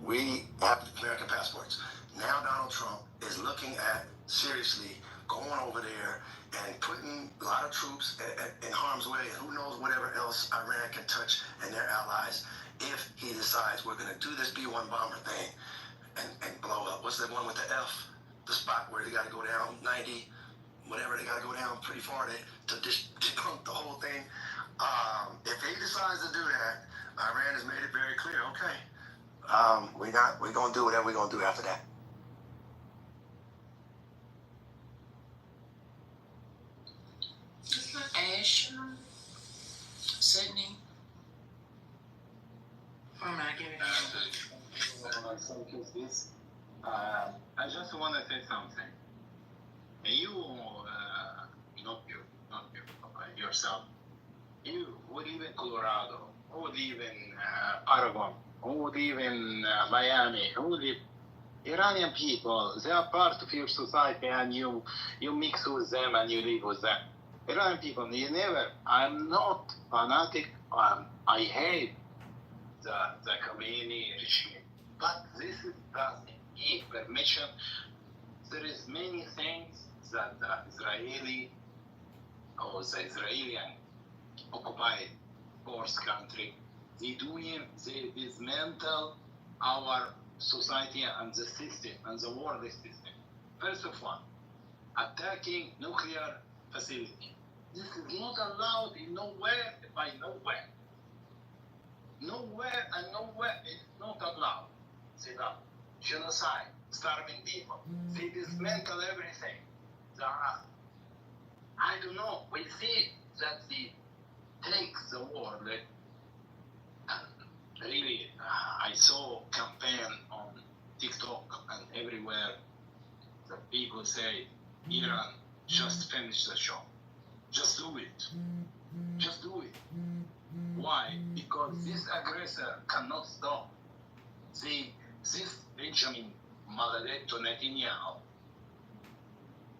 we have American passports. Now Donald Trump is looking at seriously going over there and putting a lot of troops in harm's way and who knows whatever else Iran can touch and their allies if he decides we're going to do this B-1 bomber thing and blow up. What's the one with the F? The spot where they got to go down 90, whatever, they got to go down pretty far to debunk the whole thing. If he decides to do that, Iran has made it very clear, okay, we're going to do whatever we're going to do after that. Ash, Sydney. I'm not giving I just want to say something. You, not you, not yourself. You who live in Colorado, who live in Oregon, who live in Miami, who live Iranian people, they are part of your society and you mix with them and you live with them. Iranian people, you never, I'm not fanatic, I hate the Khomeini regime, but this doesn't give permission. There is many things that the Israeli or the Israeli occupied force country, they dismantle our society and the system and the world system. First of all, attacking nuclear facility. This is not allowed in nowhere by nowhere. Nowhere and nowhere is not allowed. See that? Genocide, starving people. They dismantle everything. I don't know. We see that they take the world. Really, I saw campaign on TikTok and everywhere that people say, Iran, just finish the show. Just do it. Just do it. Why? Because this aggressor cannot stop. See, this Benjamin Maladetto Netanyahu,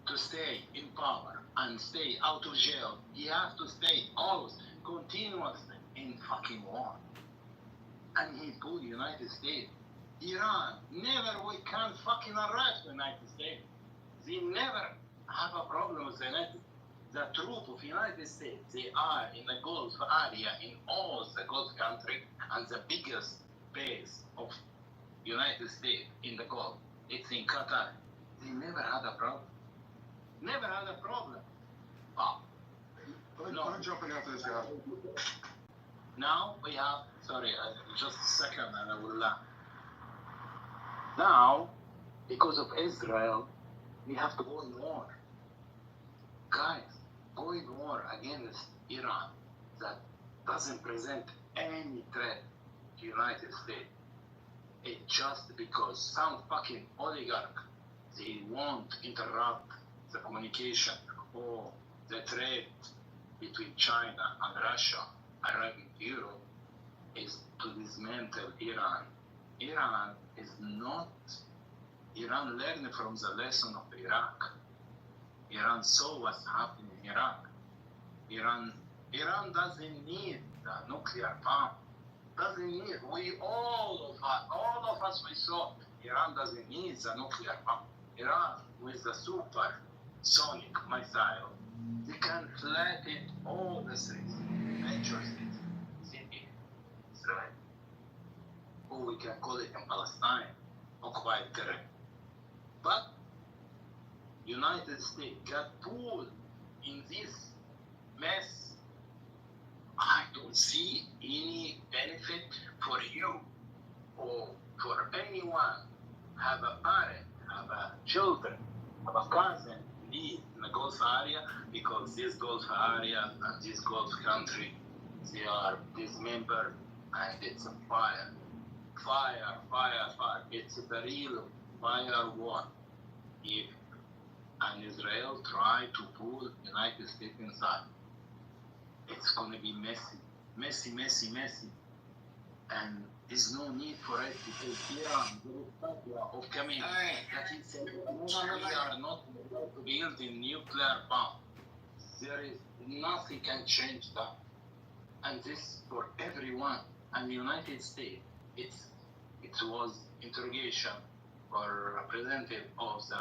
to stay in power and stay out of jail, he has to stay always, continuously in fucking war. And he told the United States, Iran, never we can fucking arrest the United States. They never have a problem with the United States. The troops of the United States, they are in the Gulf area, in all the Gulf country, and the biggest base of United States in the Gulf, it's in Qatar. They never had a problem. Never had a problem. But I'm jumping after this guy. now we have, sorry, just a second and I will laugh. Now, because of Israel, we have to go in war. Guys, go in war against Iran that doesn't present any threat to the United States. It's just because some fucking oligarch, they won't interrupt the communication or the trade between China and Russia, Arab and Europe, is to dismantle Iran. Iran is not, Iran learned from the lesson of Iraq. Iran saw what's happening in Iraq. Iran doesn't need the nuclear bomb. Doesn't need, all of us, we saw Iran doesn't need the nuclear bomb. Iran, with the supersonic missile, they can flatten all the cities, major cities, Israel, or we can call it in Palestine, occupied territory. But United States got pulled in this mess. I don't see any benefit for you or for anyone. Have a parent, have a children, have a cousin live in the Gulf area, because this Gulf area and this Gulf country, they are dismembered and it's a fire. Fire. It's the real fire war. If and Israel try to pull the United States inside, it's going to be messy. And there's no need for it, because Iran, there is of coming, that he said, we are not allowed to build a nuclear bomb. There is nothing can change that. And this for everyone. And the United States, it was interrogation for representative of the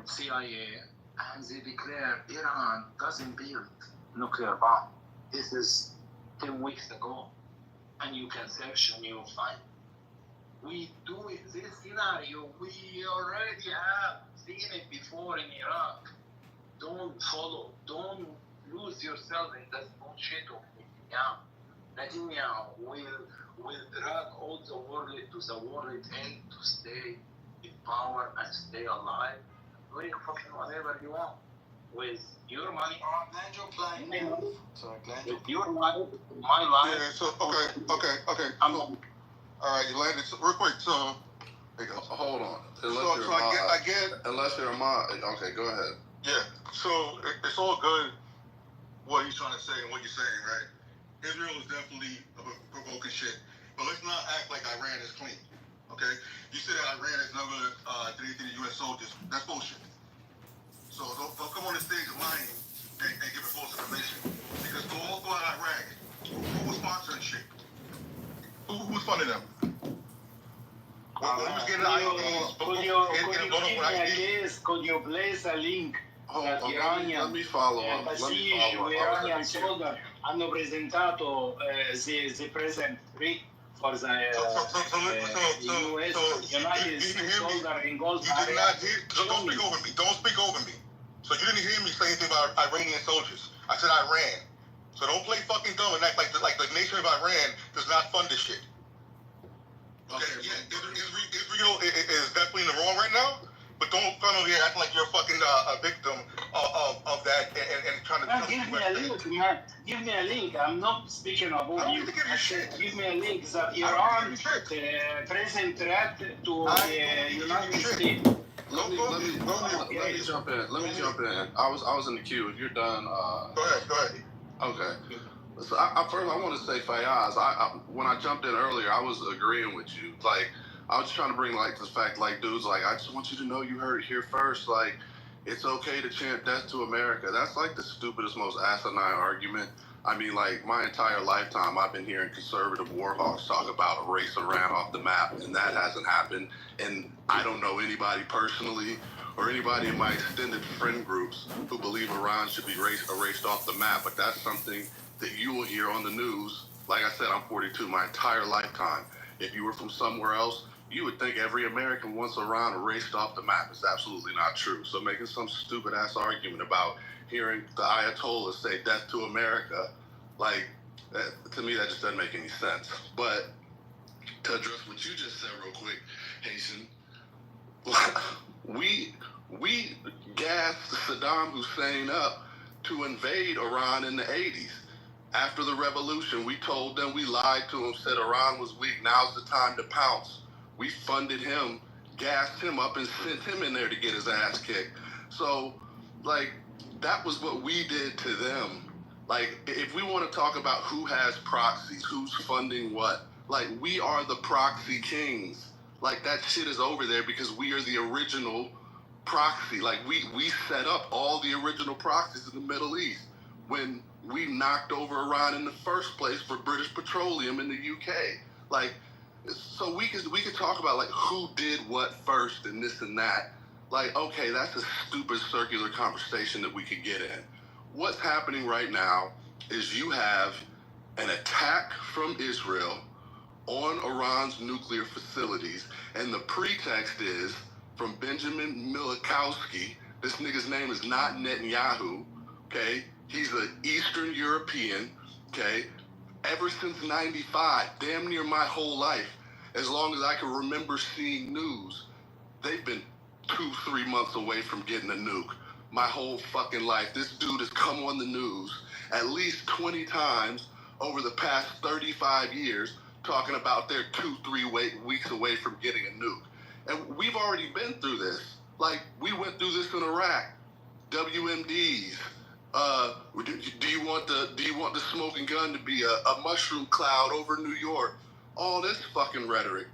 CIA, and they declared Iran doesn't build nuclear bomb. This is 10 weeks ago, and you can search and you'll find. We do it, this scenario, we already have seen it before in Iraq. Don't follow, don't lose yourself in this bullshit of Netanyahu. Netanyahu will drag all the world to the world end to stay in power and stay alive. Doing fucking whatever you want with your money. With your money, my life. Yeah, so, okay. All right, you landed. So, real quick, so. Hold on. I get. Unless you're a mod. Okay, go ahead. Yeah, so it's all good what he's trying to say and what you're saying, right? Israel is definitely provoking shit, but let's not act like Iran is clean, okay? You said Iran has never did anything to U.S. soldiers. That's bullshit. So don't come on the stage lying and giving false information. Because all throughout Iraq, who was sponsoring shit? Who was funding them? Could you place a link? Let me follow up. Iranian soldiers hanno presentato the present week for the US United States soldier in Gulf area. Don't speak over me. Don't speak over me. So you didn't hear me say anything about Iranian soldiers. I said Iran. So don't play fucking dumb and act like the nation of Iran does not fund this shit. Okay, yeah, Israel is definitely in the wrong right now, but don't come over here acting like you're a fucking a victim of that and trying to give me a link, man. Give me a link. I'm not speaking about you. I said, give me a link that Iran present threat to the United States. Let me jump in. I was in the queue. If you're done, go ahead. Okay. So first, I want to say, Fayaz, when I jumped in earlier, I was agreeing with you. Like, I was just trying to bring, like, the fact, like, dudes, like, I just want you to know you heard it here first. Like, it's okay to chant death to America. That's, like, the stupidest, most asinine argument. I mean, like, my entire lifetime, I've been hearing conservative war hawks talk about erase Iran off the map, and that hasn't happened. And I don't know anybody personally or anybody in my extended friend groups who believe Iran should be erased off the map, but that's something that you will hear on the news. Like I said, I'm 42, my entire lifetime. If you were from somewhere else, you would think every American wants Iran erased off the map. It's absolutely not true. So making some stupid ass argument about hearing the Ayatollah say death to America, like, to me, that just doesn't make any sense. But to address what you just said real quick, Haitian, we gassed Saddam Hussein up to invade Iran in the 80s. After the revolution, we told them, we lied to them, said Iran was weak, now's the time to pounce. We funded him, gassed him up, and sent him in there to get his ass kicked. So, like, that was what we did to them. Like, if we want to talk about who has proxies, who's funding what, like, we are the proxy kings. Like, that shit is over there because we are the original proxy. Like, we set up all the original proxies in the Middle East when we knocked over Iran in the first place for British Petroleum in the UK. Like, so we could talk about, like, who did what first and this and that. Like, okay, that's a stupid circular conversation that we could get in. What's happening right now is you have an attack from Israel on Iran's nuclear facilities, and the pretext is from Benjamin Milikowski. This nigga's name is not Netanyahu, okay? He's an Eastern European, okay? Ever since 95, damn near my whole life, as long as I can remember seeing news, they've been 2-3 months away from getting a nuke. My whole fucking life, this dude has come on the news at least 20 times over the past 35 years talking about they're 2-3 weeks away from getting a nuke. And we've already been through this. Like, we went through this in Iraq. WMDs. Do you want the smoking gun to be a mushroom cloud over New York? All this fucking rhetoric.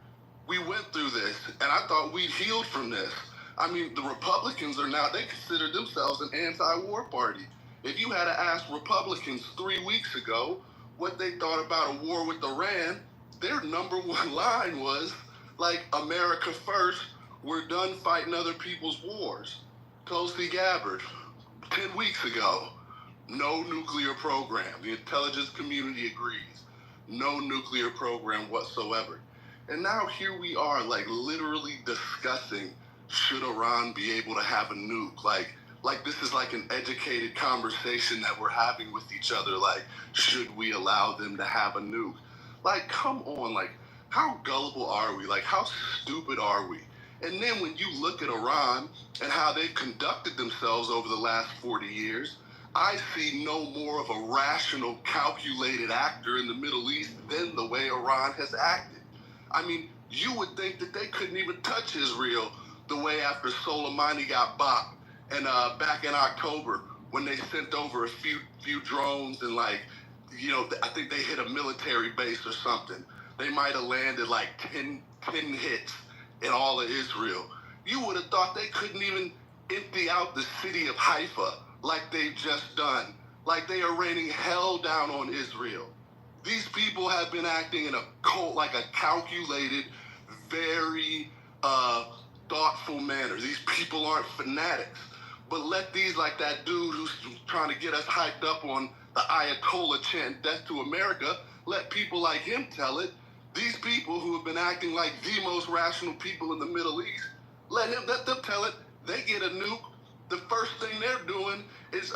We went through this, and I thought we'd healed from this. I mean, the Republicans are now, they consider themselves an anti-war party. If you had to ask Republicans 3 weeks ago what they thought about a war with Iran, their number one line was, like, America first, we're done fighting other people's wars. Tulsi Gabbard, 10 weeks ago, no nuclear program. The intelligence community agrees. No nuclear program whatsoever. And now here we are, like, literally discussing, should Iran be able to have a nuke? Like this is like an educated conversation that we're having with each other. Like, should we allow them to have a nuke? Like, come on, like, how gullible are we? Like, how stupid are we? And then when you look at Iran and how they've conducted themselves over the last 40 years, I see no more of a rational, calculated actor in the Middle East than the way Iran has acted. I mean, you would think that they couldn't even touch Israel the way after Soleimani got bopped and back in October when they sent over a few drones and like, you know, I think they hit a military base or something. They might have landed like 10 hits in all of Israel. You would have thought they couldn't even empty out the city of Haifa like they've just done. Like they are raining hell down on Israel. These people have been acting in a cold, like a calculated, very thoughtful manner. These people aren't fanatics. But let these, like that dude who's trying to get us hyped up on the Ayatollah chant, death to America, let people like him tell it. These people who have been acting like the most rational people in the Middle East, let them tell it. They get a nuke. The first thing they're doing is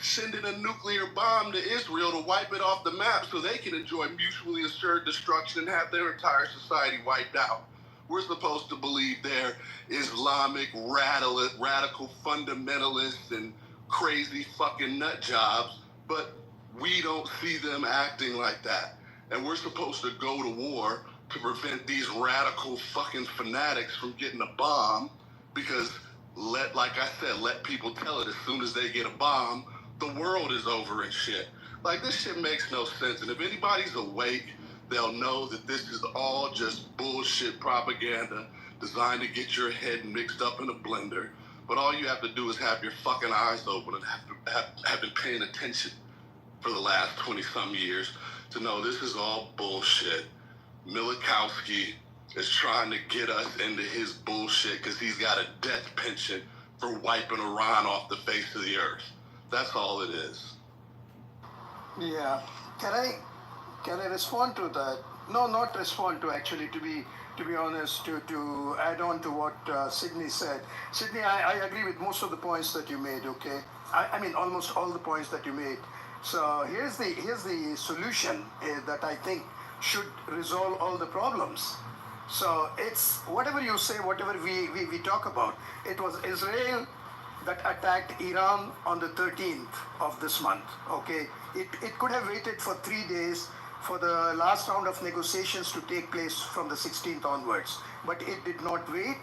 sending a nuclear bomb to Israel to wipe it off the map so they can enjoy mutually assured destruction and have their entire society wiped out. We're supposed to believe they're Islamic radical fundamentalists and crazy fucking nut jobs, but we don't see them acting like that. And we're supposed to go to war to prevent these radical fucking fanatics from getting a bomb because like I said, let people tell it as soon as they get a bomb, the world is over and shit. Like, this shit makes no sense. And if anybody's awake, they'll know that this is all just bullshit propaganda designed to get your head mixed up in a blender. But all you have to do is have your fucking eyes open and have been paying attention for the last 20-some years to know this is all bullshit. Milikowski is trying to get us into his bullshit because he's got a death penchant for wiping Iran off the face of the earth. That's all it is. Yeah. Can I respond to that? No, not respond to, actually, to be honest, to add on to what Sydney said. Sydney, I agree with most of the points that you made, okay? I mean, almost all the points that you made. So here's the solution that I think should resolve all the problems. So it's whatever you say, whatever we talk about. It was Israel that attacked Iran on the 13th of this month, okay? It could have waited for 3 days for the last round of negotiations to take place from the 16th onwards. But it did not wait.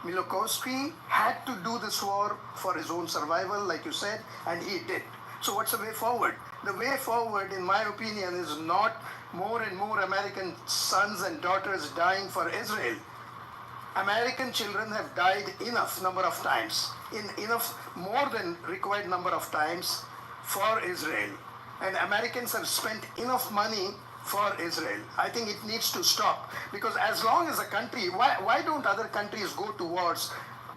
Milošević had to do this war for his own survival, like you said, and he did. So what's the way forward? The way forward, in my opinion, is not more and more American sons and daughters dying for Israel. American children have died enough number of times, more than required number of times for Israel. And Americans have spent enough money for Israel. I think it needs to stop, because as long as a country, why don't other countries go to wars?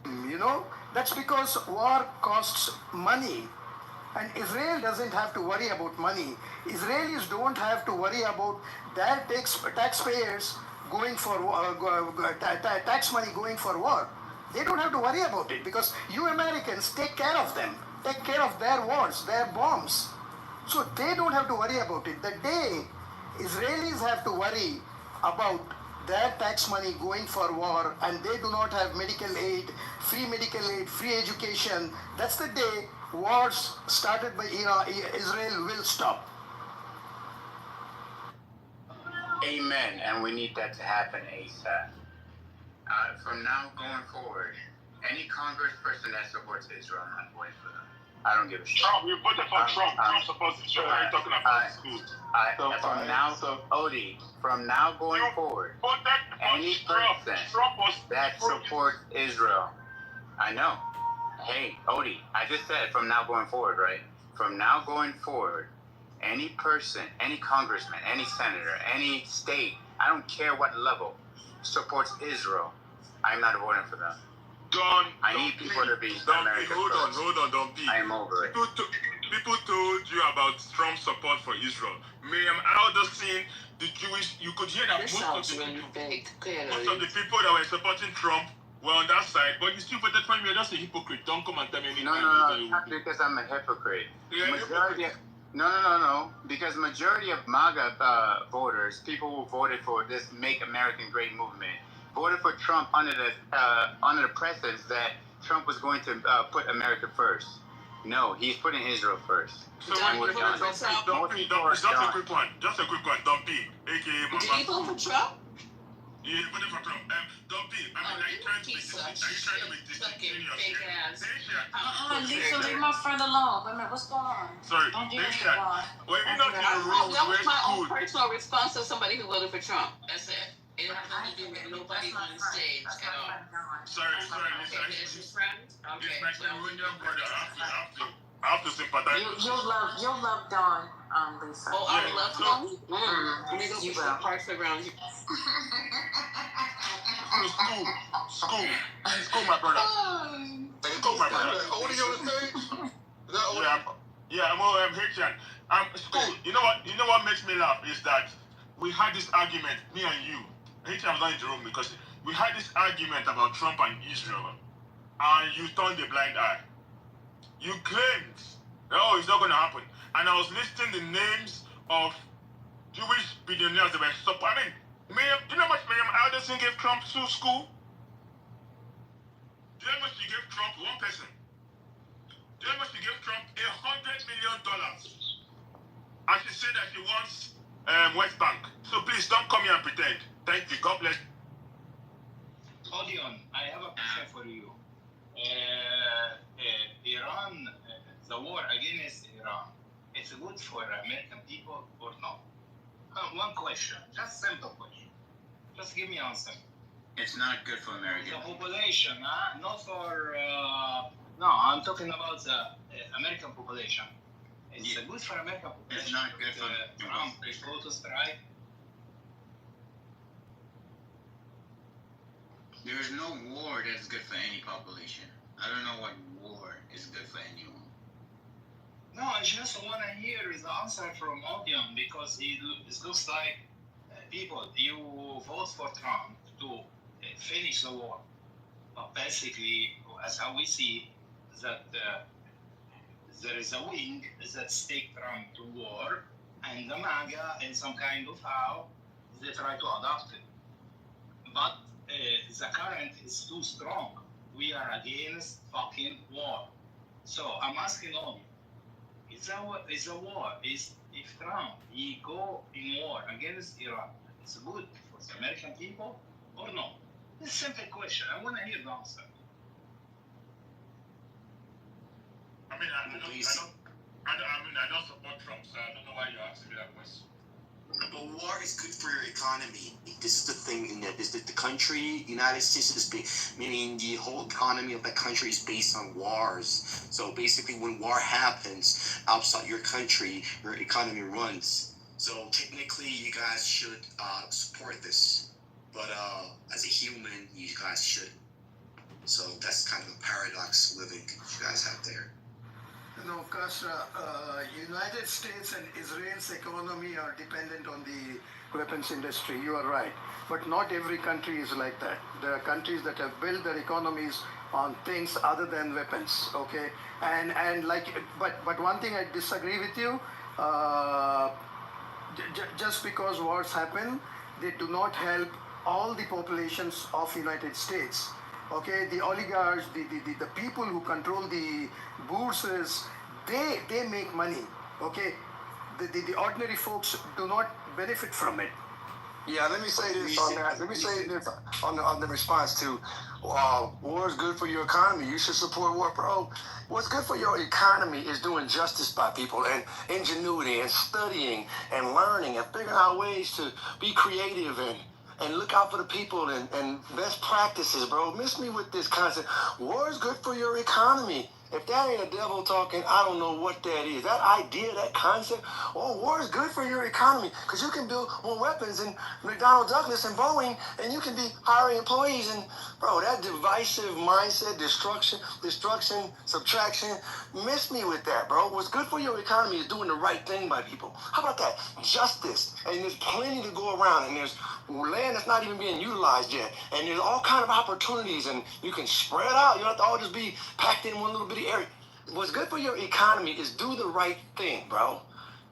You know, that's because war costs money. And Israel doesn't have to worry about money. Israelis don't have to worry about their taxpayers going for tax money going for war. They don't have to worry about it because you Americans take care of them, take care of their wars, their bombs. So they don't have to worry about it. The day Israelis have to worry about their tax money going for war and they do not have medical aid, free education, that's the day wars started by Israel will stop. Amen, and we need that to happen ASAP. From now going forward, any congressperson that supports Israel, I'm not voting for them. I don't give a shit. Trump, we voted for Trump. Trump supports Israel. What are you talking about? Odie, from now going forward, any person that supports Israel, I know. Hey, Odie, I just said from now going forward, right? From now going forward, any person, any congressman, any senator, any state, I don't care what level, supports Israel, I'm not voting for them. I need people to be American first. Hold on, don't be. I am over it. People told you about Trump's support for Israel. Miriam, I just seen the Jewish, you could hear that most of the people that were supporting Trump were on that side, but you still voted for me. You're just a hypocrite. Don't come and tell me anything. No, not because I'm a hypocrite. No. Because majority of MAGA voters, people who voted for this Make American Great movement, voted for Trump under the pretense that Trump was going to put America first. No, he's putting Israel first. So just a quick one. Dumpy, aka Did he vote for Trump? Yeah, voted for Trump. Don't be. I mean, are you trying to make disingenuous here? Lisa, leave my friend alone. Wait a minute, what's going on? Sorry, Don't do that, Nisha. Ron. Were you not in the room? That was my school? own personal response to somebody who voted for Trump. That's it. It didn't have nothing to do with nobody on the stage at all. Sorry, Nisha. Okay, that's your friend? Okay. It's my Cameroonian brother. I have to sympathize. You'll love Dawn, Lisa. Oh, I love Dawn? Let me go You put some parts around you. School, my brother. School, my brother. Odie on the stage? Is that Odie? Yeah, I'm Haitian. School, you know what makes me laugh is that we had this argument, me and you. Haitian was not in the room because we had this argument about Trump and Israel, and you turned a blind eye. You claimed, oh, it's not going to happen. And I was listing the names of Jewish billionaires that were supporting. Do you know how much Miriam Alderson gave Trump to school? Do you know how much she gave Trump? One person. Do you know how much she gave Trump? $100 million. And she said that she wants West Bank. So please don't come here and pretend. Thank you. God bless. Odion, I have a question for you. Iran, the war against Iran, it's good for American people or not? One question, just simple question. Just give me an answer. It's not good for Americans. The population, not for. No, I'm talking about the American population. It's good for American population. It's not good for Trump go to strike. There's no war that's good for any population. I don't know what war is good for anyone. No, I just want to hear the answer from Odion because it looks like people, you vote for Trump to finish the war. But basically, as how we see that there is a wing that take Trump to war, and the MAGA in some kind of how they try to adapt it. But the current is too strong. We are against fucking war. So I'm asking all is a war. If Trump he go in war against Iran, it's good for the American people or no? It's a simple question. I want to hear the answer. I don't support Trump, so I don't know why you're asking me that question. But war is good for your economy. This is the thing, is that the country, United States, meaning the whole economy of that country is based on wars. So basically, when war happens outside your country, your economy runs. So technically, you guys should support this. But as a human, you guys shouldn't. So that's kind of a paradox living you guys have there. No, Kasra, United States and Israel's economy are dependent on the weapons industry. You are right. But not every country is like that. There are countries that have built their economies on things other than weapons, okay? And like, but one thing I disagree with you, just because wars happen, they do not help all the populations of United States. Okay, the oligarchs, the people who control the bourses, they make money. Okay, the ordinary folks do not benefit from it. Yeah, let me say this on that. Let me say this on the response to war is good for your economy. You should support war, bro. What's good for your economy is doing justice by people and ingenuity and studying and learning and figuring out ways to be creative and look out for the people and best practices, bro. Miss me with this concept. War is good for your economy. If that ain't a devil talking, I don't know what that is. That idea, that concept, war is good for your economy because you can build more weapons than McDonnell Douglas and Boeing, and you can be hiring employees. And, bro, that divisive mindset, destruction, subtraction, miss me with that, bro. What's good for your economy is doing the right thing by people. How about that? Justice. And there's plenty to go around, and there's land that's not even being utilized yet. And there's all kind of opportunities, and you can spread out. You don't have to all just be packed in one little bitty area. What's good for your economy is do the right thing, bro.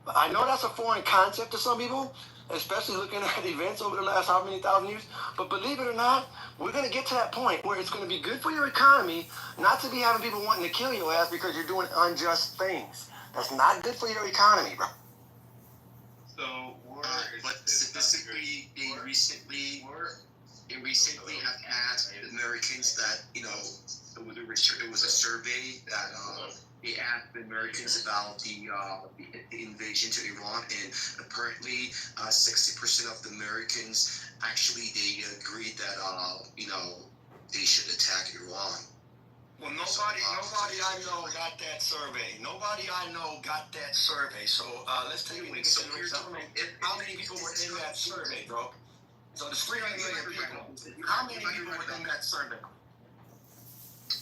I know that's a foreign concept to some people, especially looking at events over the last how many thousand years. But believe it or not, we're going to get to that point where it's going to be good for your economy not to be having people wanting to kill your ass because you're doing unjust things. That's not good for your economy, bro. So war but statistically, being recently, It recently have asked Americans that, it was a survey that they asked the Americans about the invasion to Iran, and apparently 60% of the Americans actually they agreed that they should attack Iran. Well, nobody I know got that survey. Nobody I know got that survey. So let's take into consideration how many people were in that survey, bro. So there's 300 million people. How many people were in that survey?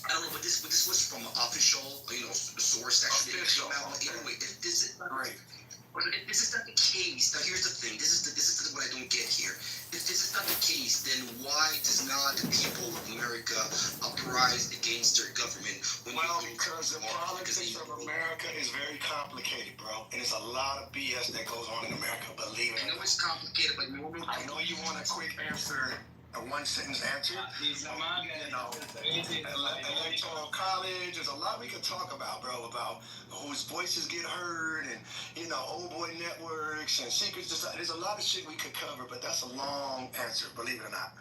I don't know, but this was from an official, source actually. Official. Anyway, this is not right. But if this is not the case, now here's the thing. This is what I don't get here. If this is not the case, then why does not the people of America uprise against their government? Because the politics of America is very complicated, bro. And there's a lot of BS that goes on in America, believe it. I know it's complicated, but I know you want a quick answer, a one-sentence answer. Electoral college, there's a lot we could talk about, bro, about whose voices get heard and, old boy networks and secrets. There's a lot of shit we could cover, but that's a long answer, believe it or not.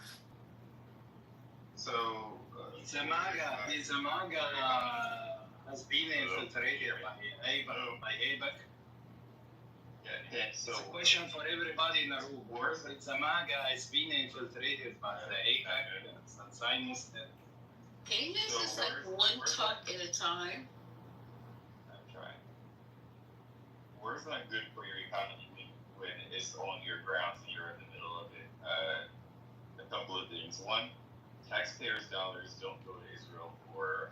So, the MAGA has been infiltrated by AIPAC. Yeah, so it's a question for everybody in the room. The MAGA has been infiltrated by the AIPAC and Zionists. Can you just one talk at a time? I'm trying. War's not good for your economy when it's on your grounds and you're in the middle of it. A couple of things. One, taxpayers' dollars don't go to Israel for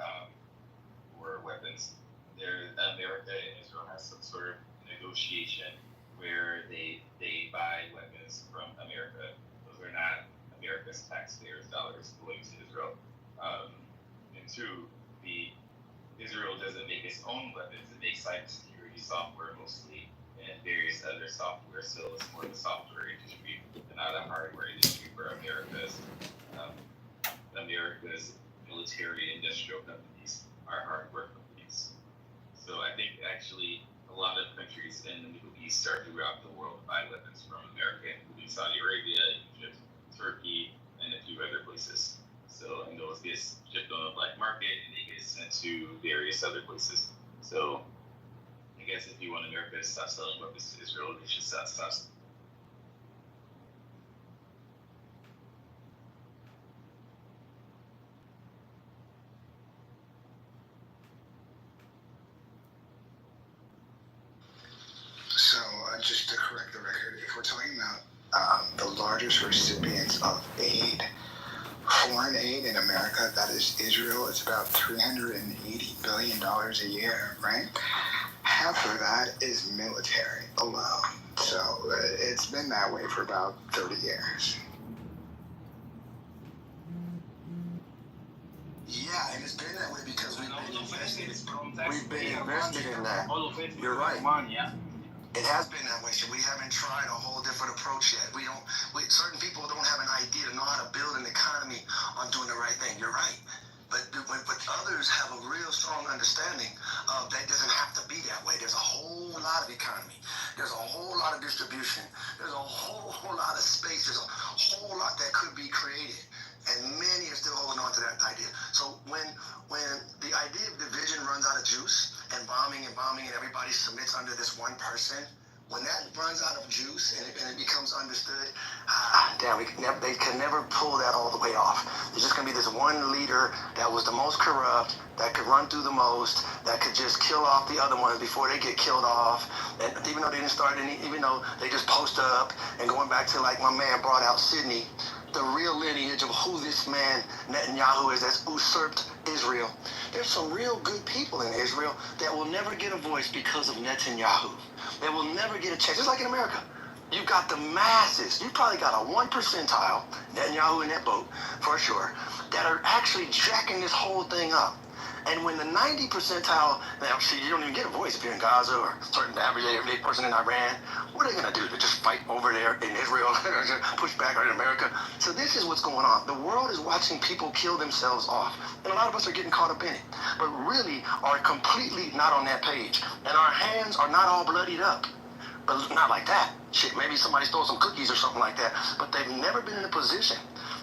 weapons. America and Israel has some sort of negotiation where they buy weapons from America. Those are not America's taxpayers' dollars going to Israel. And two, Israel doesn't make its own weapons. It makes cybersecurity software mostly and various other software. So it's more the software industry and not the hardware industry for America's military industrial companies are hardware companies. So I think actually a lot of countries in the Middle East are throughout the world to buy weapons from America, including Saudi Arabia, Egypt, Turkey, and a few other places. So, and those get shipped on the black market and they get sent to various other places. So, I guess if you want America to stop selling weapons to Israel, they should stop. So, just to correct the record, if we're talking about the largest recipients of aid, foreign aid in America, that is Israel, it's about $380 billion a year, right? Half of that is military alone. So it's been that way for about 30 years. Yeah, and it's been that way because we've been invested in that. You're right. It has been that way, so we haven't tried a whole different approach yet. Certain people don't have an idea to know how to build an economy on doing the right thing. You're right. But others have a real strong understanding of that doesn't have to be that way. There's a whole lot of economy. There's a whole lot of distribution. There's a whole lot of space. There's a whole lot that could be created. And many are still holding on to that idea. So when the idea of division runs out of juice and bombing and everybody submits under this one person, when that runs out of juice and it becomes understood, they can never pull that all the way off. There's just going to be this one leader that was the most corrupt, that could run through the most, that could just kill off the other ones before they get killed off. And even though they didn't start any, even though they just post up, and going back to like my man brought out Sydney, the real lineage of who this man Netanyahu is that's usurped Israel. There's some real good people in Israel that will never get a voice because of Netanyahu. They will never get a chance. Just like in America. You've got the masses. You probably got a 1 percentile, Netanyahu in that boat, for sure, that are actually jacking this whole thing up. And when the 90 percentile, now see, you don't even get a voice if you're in Gaza or certain average everyday person in Iran. What are they going to do? To just fight over there in Israel, push back in America? So this is what's going on. The world is watching people kill themselves off. And a lot of us are getting caught up in it. But really are completely not on that page. And our hands are not all bloodied up. But not like that. Shit, maybe somebody stole some cookies or something like that. But they've never been in a position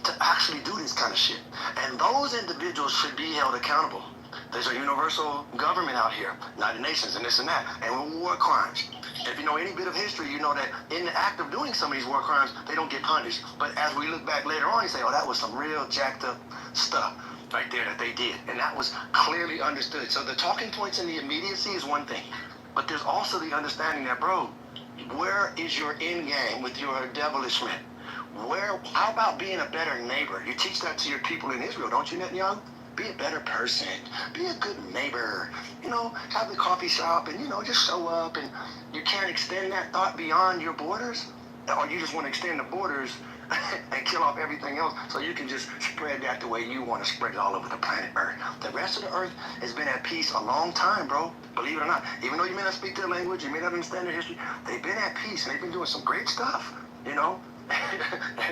to actually do this kind of shit. And those individuals should be held accountable. There's a universal government out here, United Nations and this and that, and war crimes. If you know any bit of history, you know that in the act of doing some of these war crimes, they don't get punished. But as we look back later on, you say, oh, that was some real jacked up stuff right there that they did. And that was clearly understood. So the talking points in the immediacy is one thing. But there's also the understanding that, bro, where is your end game with your devilishment? How about being a better neighbor? You teach that to your people in Israel, don't you, Netanyahu? Be a better person. Be a good neighbor. You know, have the coffee shop and, you know, just show up. And you can't extend that thought beyond your borders? Or you just want to extend the borders and kill off everything else so you can just spread that the way you want to spread it all over the planet Earth. The rest of the Earth has been at peace a long time, bro. Believe it or not. Even though you may not speak their language, you may not understand their history, they've been at peace and they've been doing some great stuff, you know?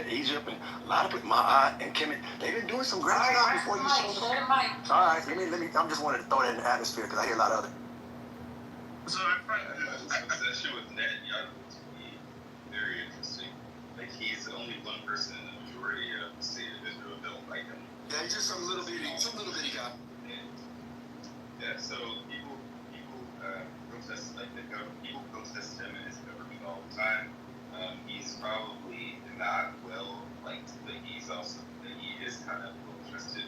Egypt and a lot of people, Ma'at and Kemet, they've been doing some great stuff before you showed up. All right, let me. I just wanted to throw that in the atmosphere because I hear a lot of it. So I find that shit with Netanyahu to be very interesting. Like, he's the only one person in the majority of the state of Israel don't like him. Yeah, he's just some little bitty guy. Yeah, so people protest, like, people protest him and his government all the time. He's probably not well liked, but he is kind of well trusted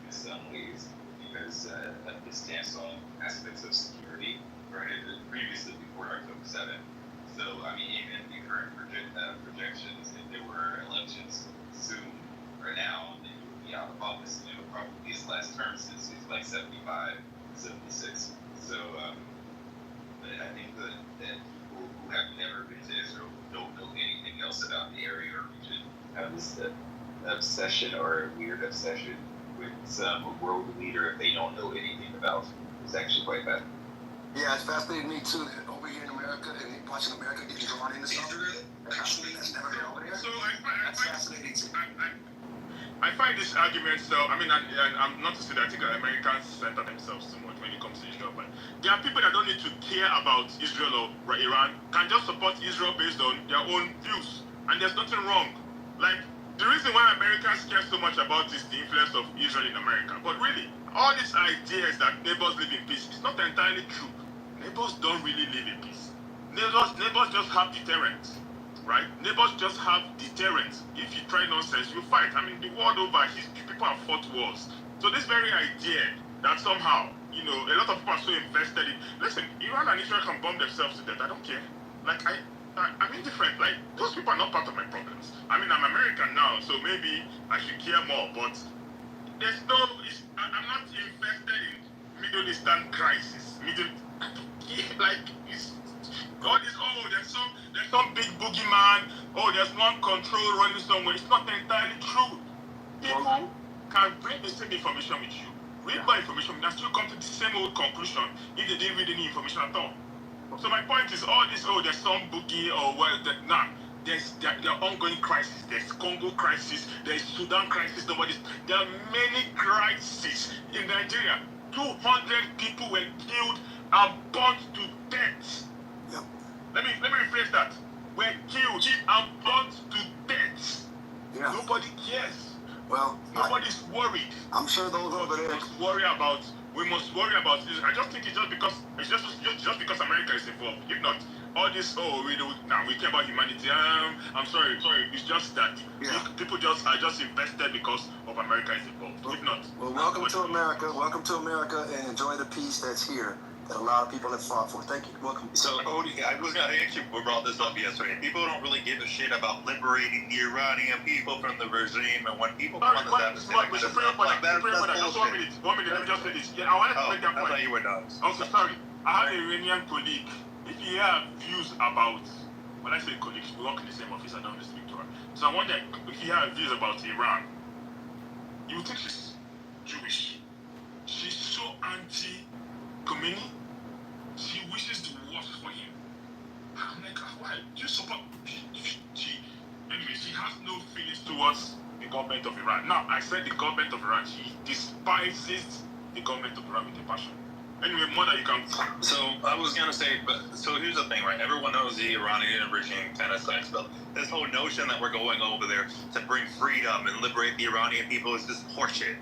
in some ways because of his stance on aspects of security, previously before October 7th. So, I mean, even the current projections, if there were elections soon or now, then he would be out of office, and it would probably be his last term since he's like 75, 76. So, but I think that people who have never been to Israel don't know anything else about the area or region have this obsession or a weird obsession with some world leader they don't know anything about. It's actually quite bad. Yeah, it's fascinating me too that over here in America and watching America get drawn into something that's never been over there. So that's fascinating too. I find this argument so. I mean, I'm not to say that I think Americans center themselves too much when it comes to Israel, but there are people that don't need to care about Israel or Iran, can just support Israel based on their own views, and there's nothing wrong. Like, the reason why Americans care so much about is the influence of Israel in America. But really, all these ideas that neighbors live in peace is not entirely true. Neighbors don't really live in peace. Neighbors just have deterrence. Right? Neighbors just have deterrence. If you try nonsense, you fight. I mean, the world over, people have fought wars. So this very idea that somehow, you know, a lot of people are so invested in, listen, Iran and Israel can bomb themselves to death. I don't care. Like, I'm indifferent. Like, those people are not part of my problems. I mean, I'm American now, so maybe I should care more, but I'm not invested in Middle Eastern crisis. There's some big boogeyman, there's one control running somewhere. It's not entirely true. People can bring the same information with you, read my information, and still come to the same old conclusion if they didn't read any information at all. So my point is, all this, there's some boogie or what, there are ongoing crises. There's Congo crisis, there's Sudan crisis, there are many crises in Nigeria. 200 people were killed and burnt to death. Yep. Let me rephrase that. Were killed and burnt to death. Yeah. Nobody cares. Well, nobody's worried. I'm sure those over there. We must worry about this. I just think it's just because America is involved. If not, all this we care about humanity. I'm sorry. It's just that people are just invested because of America is involved. If not, well, welcome to America. Welcome to America, and enjoy the peace that's here that a lot of people have fought for. Thank you. Welcome. So, Odie, I actually brought this up yesterday. People don't really give a shit about liberating the Iranian people from the regime, and when people come on this episode, that's just 1 minute. Let me just say this. I wanted to make that point. I thought you were done. Okay, sorry. I have an Iranian colleague. If you have views about, when I say colleagues, we work in the same office, I don't speak to her. So I wonder if you have views about Iran, you would think she's Jewish. She's so anti-Khomeini. She wishes the worst for him. I'm like, why? Do you support? Anyway, she has no feelings towards the government of Iran. Now, I said the government of Iran. She despises the government of Iran with a passion. Anyway, Mother, you can. So I was gonna say, so here's the thing, right? Everyone knows the Iranian regime kind of sucks, but this whole notion that we're going over there to bring freedom and liberate the Iranian people is just horseshit.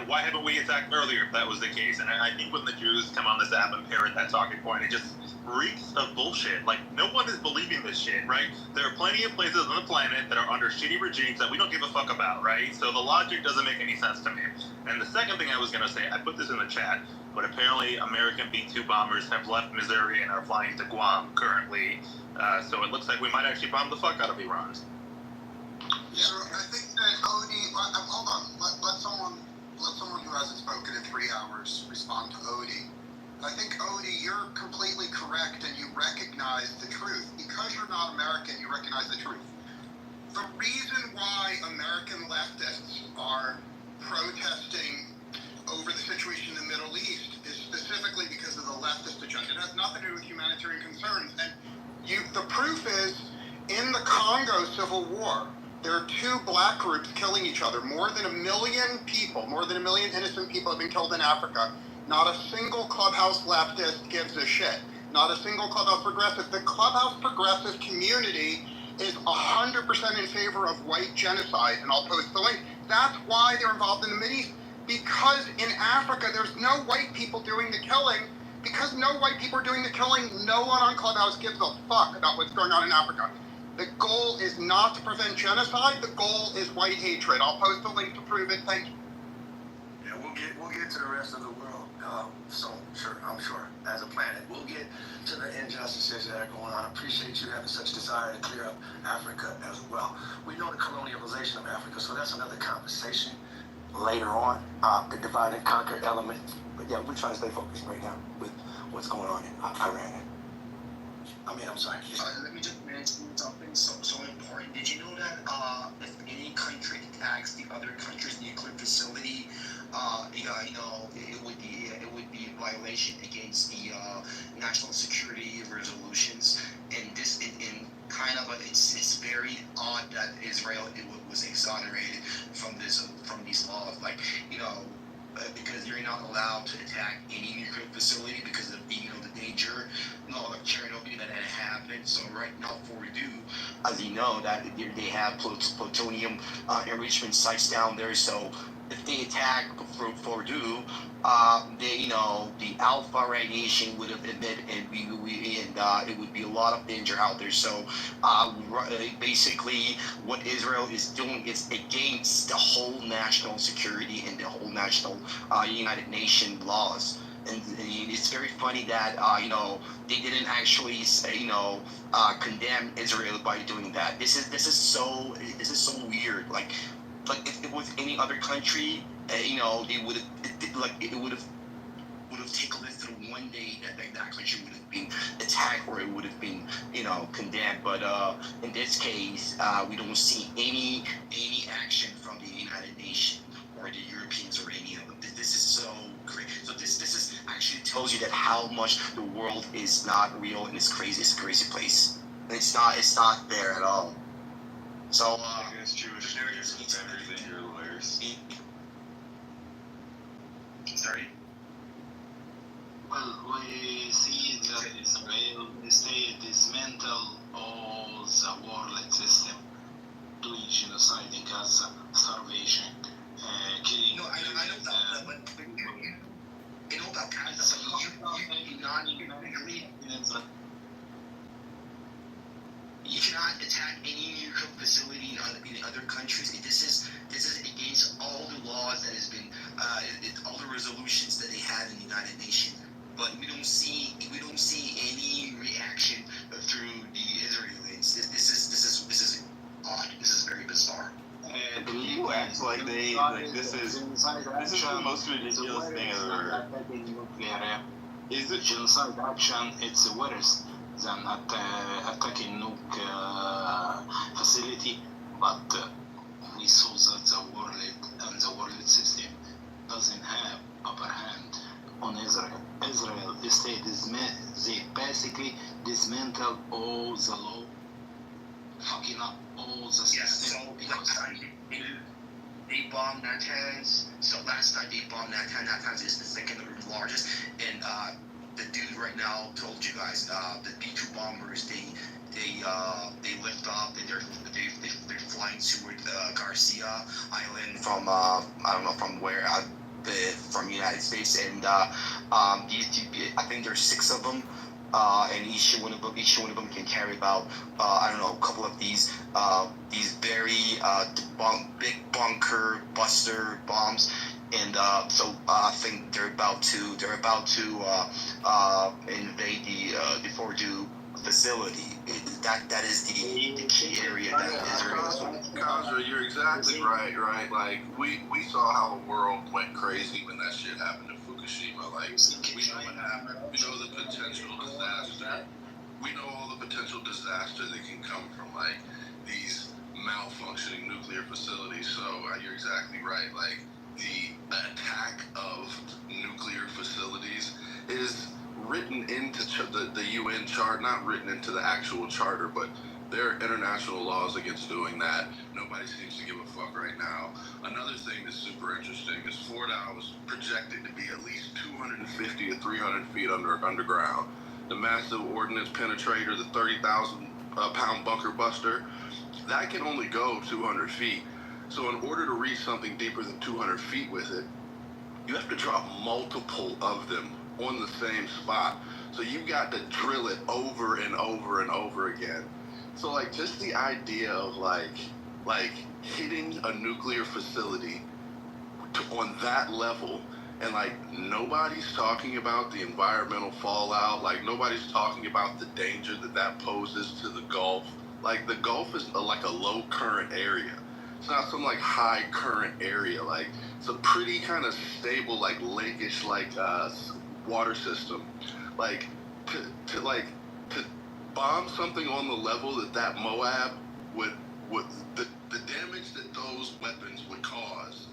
Why haven't we attacked earlier if that was the case? And I think when the Jews come on this app and parrot that talking point, it just reeks of bullshit. Like, no one is believing this shit, right? There are plenty of places on the planet that are under shitty regimes that we don't give a fuck about, right? So the logic doesn't make any sense to me. And the second thing I was going to say, I put this in the chat, but apparently American B-2 bombers have left Missouri and are flying to Guam currently. So it looks like we might actually bomb the fuck out of Iran. Yeah, I think that Odie. Hold on. Let someone who hasn't spoken in 3 hours respond to Odie. I think Odie, you're completely correct, and you recognize the truth. Because you're not American, you recognize the truth. The reason why American leftists are protesting over the situation in the Middle East is specifically because of the leftist agenda. It has nothing to do with humanitarian concerns. And the proof is, in the Congo Civil War, there are two black groups killing each other. More than 1 million people, more than 1 million innocent people have been killed in Africa. Not a single Clubhouse leftist gives a shit. Not a single Clubhouse progressive. The Clubhouse progressive community is 100% in favor of white genocide, and I'll post the link. That's why they're involved in the Mideast, because in Africa there's no white people doing the killing. Because no white people are doing the killing, no one on Clubhouse gives a fuck about what's going on in Africa. The goal is not to prevent genocide. The goal is white hatred. I'll post a link to prove it. Thank you. Yeah, we'll get to the rest of the world soon. I'm sure. As a planet, we'll get to the injustices that are going on. I appreciate you having such desire to clear up Africa as well. We know the colonialization of Africa, so that's another conversation later on. The divide and conquer element. But yeah, we're trying to stay focused right now with what's going on in Iran. I'm sorry. Let me just mention something so important. Did you know that if any country attacks the other country's nuclear facility, it would be a violation against the national security resolutions. And this, in kind of it's very odd that Israel was exonerated from these laws. Because you're not allowed to attack any nuclear facility because of the danger, like Chernobyl that had happened. So right now, Fordu, as you know, that they have plutonium enrichment sites down there. So if they attack Fordu, the Alpha radiation would have emitted, and it would be a lot of danger out there. So basically, what Israel is doing is against the whole national security and the whole national United Nations laws. And it's very funny that they didn't actually condemn Israel by doing that. This is so weird. Like if it was any other country, they would have taken less than 1 day that country would have been attacked, or it would have been condemned. But in this case, we don't see any action from the United Nations or the Europeans or any of them. This is so great. So this is actually tells you that how much the world is not real, and it's crazy. It's a crazy place. And it's not there at all. So against Jewish lawyers is better than your lawyers. Sorry. Well, we see that Israel state dismantle all the world system, doing genocide in Gaza, starvation, killing. No, I know that, but you know about Gaza, but you cannot agree. You cannot attack any nuclear facility in other countries. This is against all the laws that has been, all the resolutions that they had in the United Nations. But we don't see any reaction through the Israelis. This is odd. This is very bizarre. People act like this is the most ridiculous thing I've ever heard. Is it genocide action? It's worse than attacking nuke facility, but we saw that the world and the world system doesn't have upper hand on Israel. Israel state they basically dismantle all the law, fucking up all the system. They bombed Natanz. So last time they bombed Natanz. Natanz is the second largest, and the dude right now told you guys the B-2 bombers they lift off and they're flying toward Garcia Island from I don't know from where from the United States, and these I think there's 6 of them. And each one of them can carry about I don't know, a couple of these very big bunker buster bombs, and so I think they're about to invade the Fordo facility. That is the key area that Israel is. Kazra, you're exactly right. Like we saw how the world went crazy when that shit happened in Fukushima. Like we know what happened. We know the potential disaster. We know all the potential disaster that can come from like these malfunctioning nuclear facilities. So you're exactly right. Like the attack of nuclear facilities is written into the UN chart, not written into the actual charter, but there are international laws against doing that. Nobody seems to give a fuck right now. Another thing that's super interesting is Fordow was projected to be at least 250 to 300 feet underground. The massive ordnance penetrator, the 30,000 pound bunker buster, that can only go 200 feet. So in order to reach something deeper than 200 feet with it, you have to drop multiple of them on the same spot. So you've got to drill it over and over and over again. So like just the idea of like hitting a nuclear facility on that level, and like nobody's talking about the environmental fallout, like nobody's talking about the danger that poses to the Gulf. Like the Gulf is like a low current area. It's not some like high current area. Like it's a pretty kind of stable, like lakeish, like water system. Like to bomb something on the level that Moab would the damage that those weapons would cause,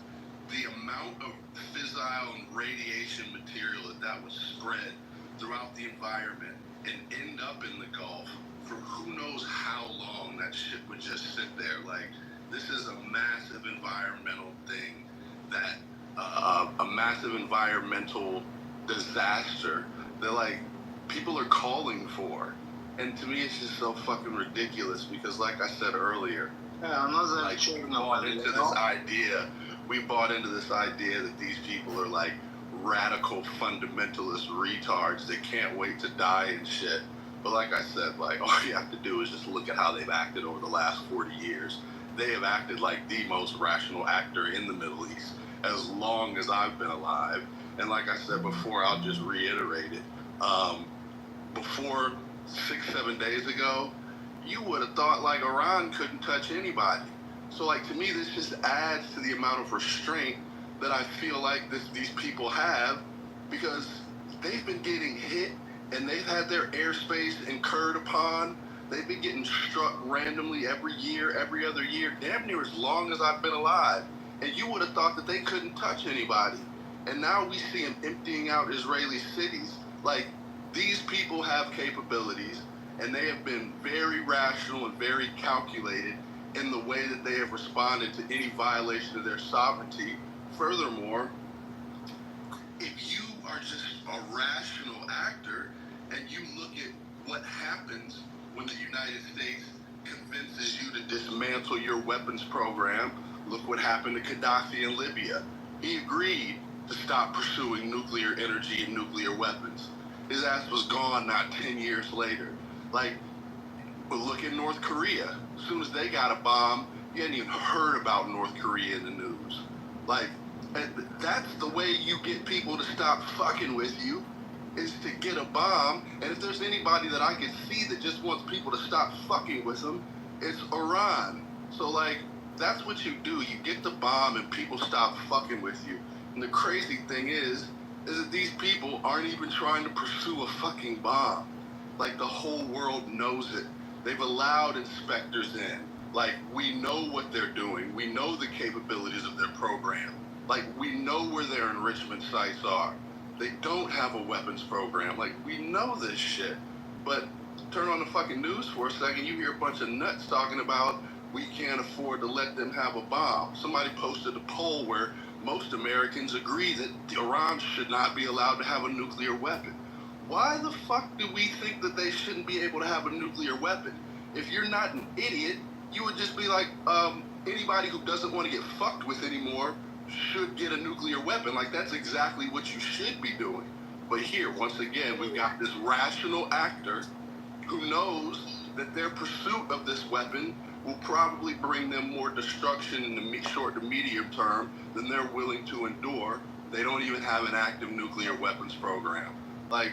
the amount of fissile and radiation material that would spread throughout the environment and end up in the Gulf for who knows how long, that shit would just sit there. Like this is a massive environmental thing, that a massive environmental disaster that like people are calling for. And to me, it's just so fucking ridiculous because, like I said earlier, like we bought into this idea. We bought into this idea that these people are like radical fundamentalist retards that can't wait to die and shit. But like I said, like all you have to do is just look at how they've acted over the last 40 years. They have acted like the most rational actor in the Middle East as long as I've been alive. And like I said before, I'll just reiterate it. Before 6-7 days ago, you would have thought like Iran couldn't touch anybody. So like to me, this just adds to the amount of restraint that I feel like these people have, because they've been getting hit and they've had their airspace incurred upon. They've been getting struck randomly every year, every other year, damn near as long as I've been alive. And you would have thought that they couldn't touch anybody. And now we see them emptying out Israeli cities. Like, these people have capabilities, and they have been very rational and very calculated in the way that they have responded to any violation of their sovereignty. Furthermore, if you are just a rational actor and you look at what happens when the United States convinces you to dismantle your weapons program, look what happened to Gaddafi in Libya. He agreed to stop pursuing nuclear energy and nuclear weapons. His ass was gone not 10 years later. Like, but look at North Korea. As soon as they got a bomb, you hadn't even heard about North Korea in the news. Like, that's the way you get people to stop fucking with you, is to get a bomb. And if there's anybody that I can see that just wants people to stop fucking with them, it's Iran. So, like, that's what you do. You get the bomb and people stop fucking with you. And the crazy thing is that these people aren't even trying to pursue a fucking bomb. Like, the whole world knows it. They've allowed inspectors in. Like, we know what they're doing. We know the capabilities of their program. Like, we know where their enrichment sites are. They don't have a weapons program. Like, we know this shit. But turn on the fucking news for a second, you hear a bunch of nuts talking about we can't afford to let them have a bomb. Somebody posted a poll where most Americans agree that Iran should not be allowed to have a nuclear weapon. Why the fuck do we think that they shouldn't be able to have a nuclear weapon? if you're not an idiot, you would just be like, anybody who doesn't want to get fucked with anymore should get a nuclear weapon. Like, that's exactly what you should be doing. But here, once again, we've got this rational actor who knows that their pursuit of this weapon will probably bring them more destruction in the short to medium term than they're willing to endure. They don't even have an active nuclear weapons program. Like,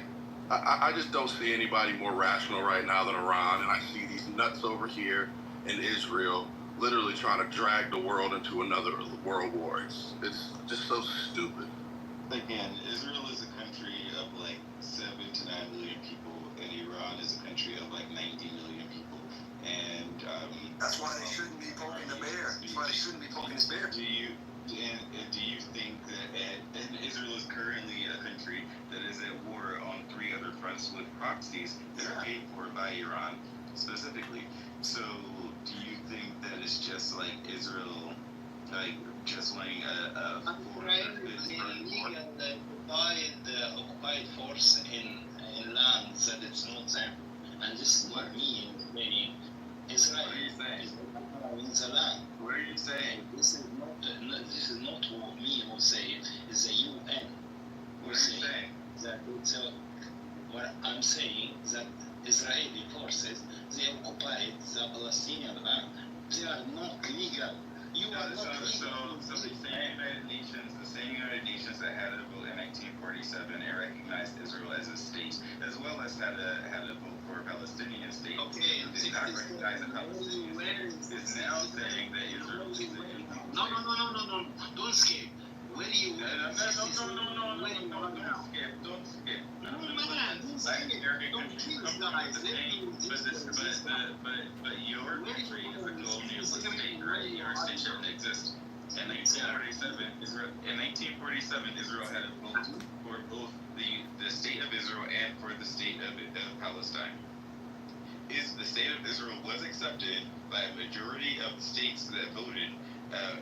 I just don't see anybody more rational right now than Iran, and I see these nuts over here in Israel literally trying to drag the world into another world war. It's just so stupid. Again, Israel is a country of like 7 to 9 million people, and Iran is a country of like 90 million people. And that's why they shouldn't be poking the bear. That's why they shouldn't be poking the bear. Do you think that and Israel is currently a country that is at war on 3 other fronts with proxies that are paid for by Iran specifically? So do you think that it's just like Israel, like just wanting a occupied force in lands that it's not them, and this is what me meaning Israel. What are you saying? In the land. What are you saying? This is not what me who say it. It's the UN. What are you saying? That it's what I'm saying that Israeli forces, they occupied the Palestinian land. They are not legal. You are not legal. So the same United Nations that had a vote in 1947 and recognized Israel as a state, as well as had a vote for a Palestinian state. Okay, did not recognize a Palestinian state. Is now saying that Israel is No. Don't skip. Where do you? No. Don't skip. No, man. Don't skip. Don't kill guys. But your country is a colonial state, right? Your state shouldn't exist. In 1947, Israel had a vote for both the state of Israel and for the state of Palestine. The state of Israel was accepted by a majority of the states that voted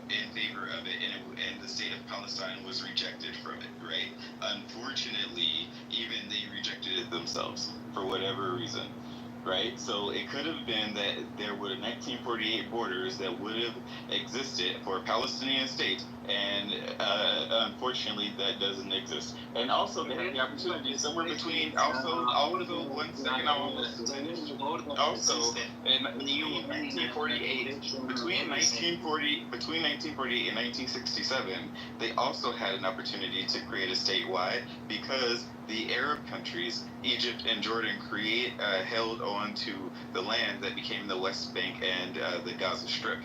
in favor of it, and the state of Palestine was rejected from it, right? Unfortunately, even they rejected it themselves for whatever reason, right? So it could have been that there were 1948 borders that would have existed for a Palestinian state, and unfortunately that doesn't exist. And also they had the opportunity somewhere between, also one second, I almost finished. Also in 1948, between 1948 and 1967, they also had an opportunity to create a statewide, because the Arab countries, Egypt and Jordan, held on to the land that became the West Bank and the Gaza Strip.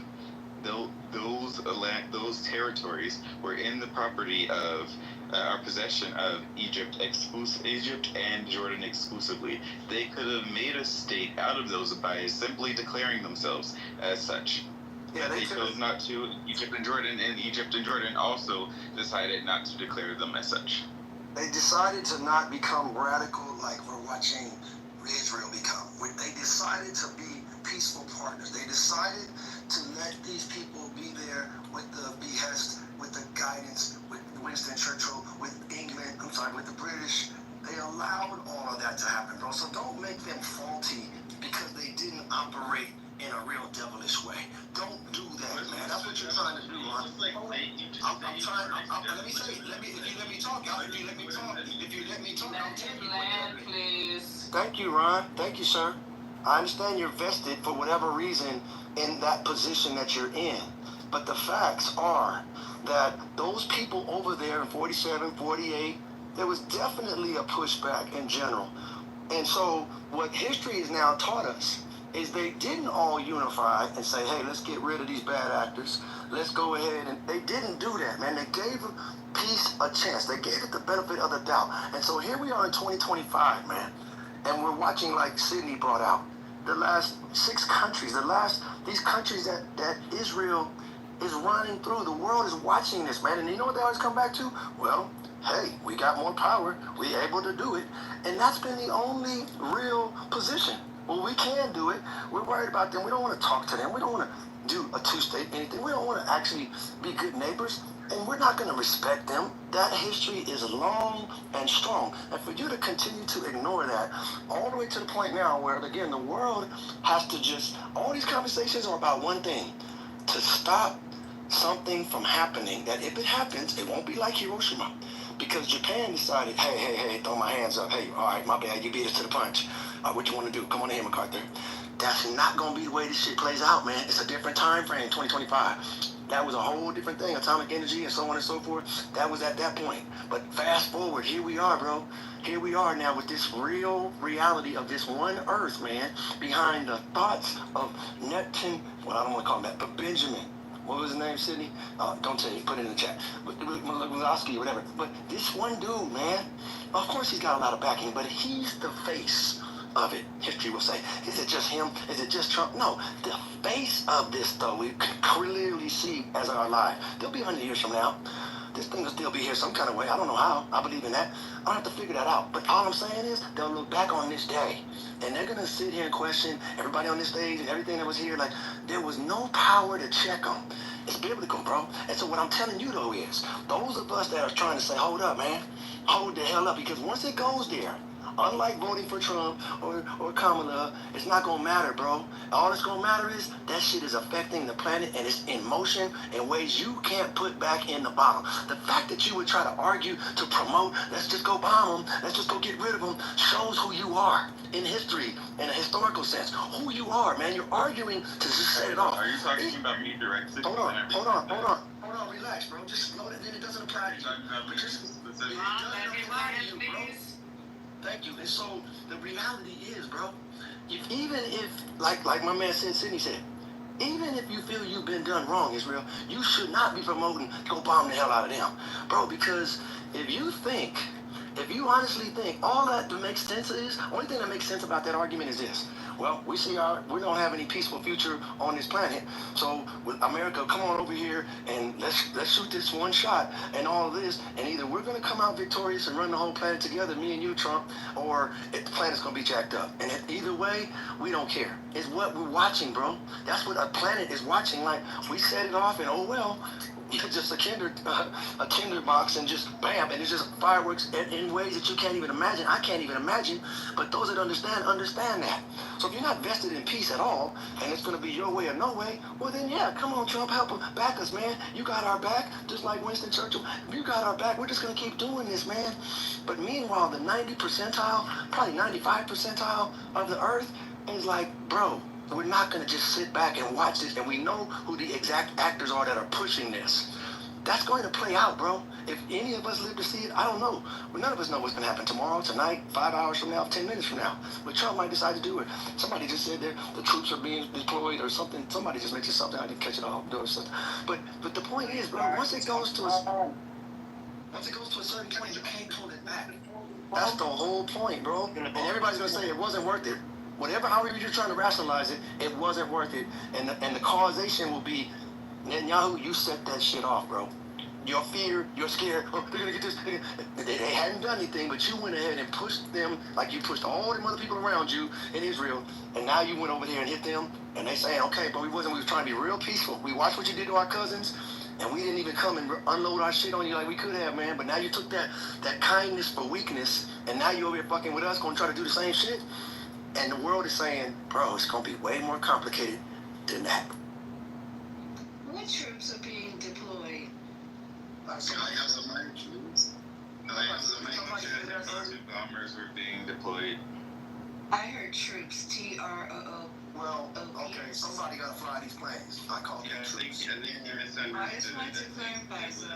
Those territories were in the property of our possession of Egypt and Jordan exclusively. They could have made a state out of those by simply declaring themselves as such. Yeah, they chose not to. Egypt and Jordan also decided not to declare them as such. They decided to not become radical like we're watching Israel become. They decided to be peaceful partners. They decided to let these people be there with the behest, with the guidance, with Winston Churchill, with England, with the British. They allowed all of that to happen, bro. So don't make them faulty because they didn't operate in a real devilish way. Don't do that, man. That's what you're trying to do, Ron. I'm trying. Let me say it. If you let me talk, I'll tell you. Land, please. Thank you, Ron. Thank you, sir. I understand you're vested for whatever reason in that position that you're in. But the facts are that those people over there in 47, 48, there was definitely a pushback in general. And so what history has now taught us is they didn't all unify and say, hey, let's get rid of these bad actors. Let's go ahead. And they didn't do that, man. They gave peace a chance. They gave it the benefit of the doubt. And so here we are in 2025, man. And we're watching, like Sydney brought out, the last 6 countries, these countries that Israel is running through. The world is watching this, man. And you know what they always come back to? Well, hey, we got more power. We're able to do it. And that's been the only real position. Well, we can do it. We're worried about them. We don't want to talk to them. We don't want to do a 2-state anything. We don't want to actually be good neighbors. And we're not going to respect them. That history is long and strong. And for you to continue to ignore that all the way to the point now where, again, the world has to just, all these conversations are about one thing, to stop something from happening, that if it happens, it won't be like Hiroshima. Because Japan decided, hey, throw my hands up. Hey, all right, my bad, you beat us to the punch. What you want to do? Come on in here, MacArthur. That's not going to be the way this shit plays out, man. It's a different time frame, 2025. That was a whole different thing, atomic energy and so on and so forth. That was at that point. But fast forward, here we are, bro. Here we are now with this real reality of this one Earth, man, behind the thoughts of Neptune, well, I don't want to call him that, but Benjamin. What was his name, Sydney? Don't tell you, put it in the chat. Malowski or whatever. But this one dude, man, of course he's got a lot of backing, but he's the face of it, history will say. Is it just him? Is it just Trump? No. The face of this, though, we can clearly see as our life. They'll be 100 years from now. This thing will still be here some kind of way. I don't know how. I believe in that. I don't have to figure that out. But all I'm saying is they'll look back on this day, and they're going to sit here and question everybody on this stage and everything that was here. Like, there was no power to check them. It's biblical, bro. And so what I'm telling you, though, is those of us that are trying to say, hold up, man, hold the hell up, because once it goes there, unlike voting for Trump or Kamala, it's not going to matter, bro. All it's going to matter is that shit is affecting the planet and it's in motion in ways you can't put back in the bottle. The fact that you would try to argue to promote, let's just go bomb them, let's just go get rid of them, shows who you are in history, in a historical sense. Who you are, man. You're arguing to just set it off. Are you talking about me directly? Hold on, relax, bro. Just know that then it doesn't apply to you. It doesn't apply to you, bro. Thank you. And so the reality is, bro, even if, like my man said, Sydney said, even if you feel you've been done wrong, Israel, you should not be promoting go bomb the hell out of them, bro. Because if you honestly think all that makes sense is, only thing that makes sense about that argument is this. Well, we don't have any peaceful future on this planet. So with America, come on over here and let's shoot this one shot and all of this. And either we're going to come out victorious and run the whole planet together, me and you, Trump, or the planet's going to be jacked up. And either way, we don't care. It's what we're watching, bro. That's what a planet is watching. Like, we set it off and, oh, well, it's just a tinder box and just bam, and it's just fireworks in ways that you can't even imagine. I can't even imagine, but those that understand that. So if you're not vested in peace at all, and it's going to be your way or no way, well then yeah, come on, Trump, help them, back us, man. You got our back, just like Winston Churchill. If you got our back, we're just going to keep doing this, man. But meanwhile, the 90 percentile, probably 95 percentile of the earth is like, bro, we're not going to just sit back and watch this, and we know who the exact actors are that are pushing this. That's going to play out, bro. If any of us live to see it, I don't know. Well, none of us know what's going to happen tomorrow, tonight, 5 hours from now, 10 minutes from now. But Trump might decide to do it. Somebody just said that the troops are being deployed or something. Somebody just mentioned something. I didn't catch it all. But the point is, bro, once it goes to a certain point, you can't pull it back. That's the whole point, bro. And everybody's going to say it wasn't worth it. Whatever, however you're trying to rationalize it, it wasn't worth it. And the causation will be, Netanyahu, you set that shit off, bro. Your fear, you're scared, oh, they're gonna get this. They hadn't done anything, but you went ahead and pushed them like you pushed all them other people around you in Israel, and now you went over there and hit them, and they saying, okay, but we were trying to be real peaceful. We watched what you did to our cousins, and we didn't even come and unload our shit on you like we could have, man. But now you took that kindness for weakness, and now you over here fucking with us, gonna try to do the same shit. And the world is saying, bro, it's going to be way more complicated than that. What troops are being deployed? Bombers were being deployed. I heard troops, TROO. Well, okay, somebody got to fly these planes. I call them troops. I think you misunderstood. I just want to clarify, so.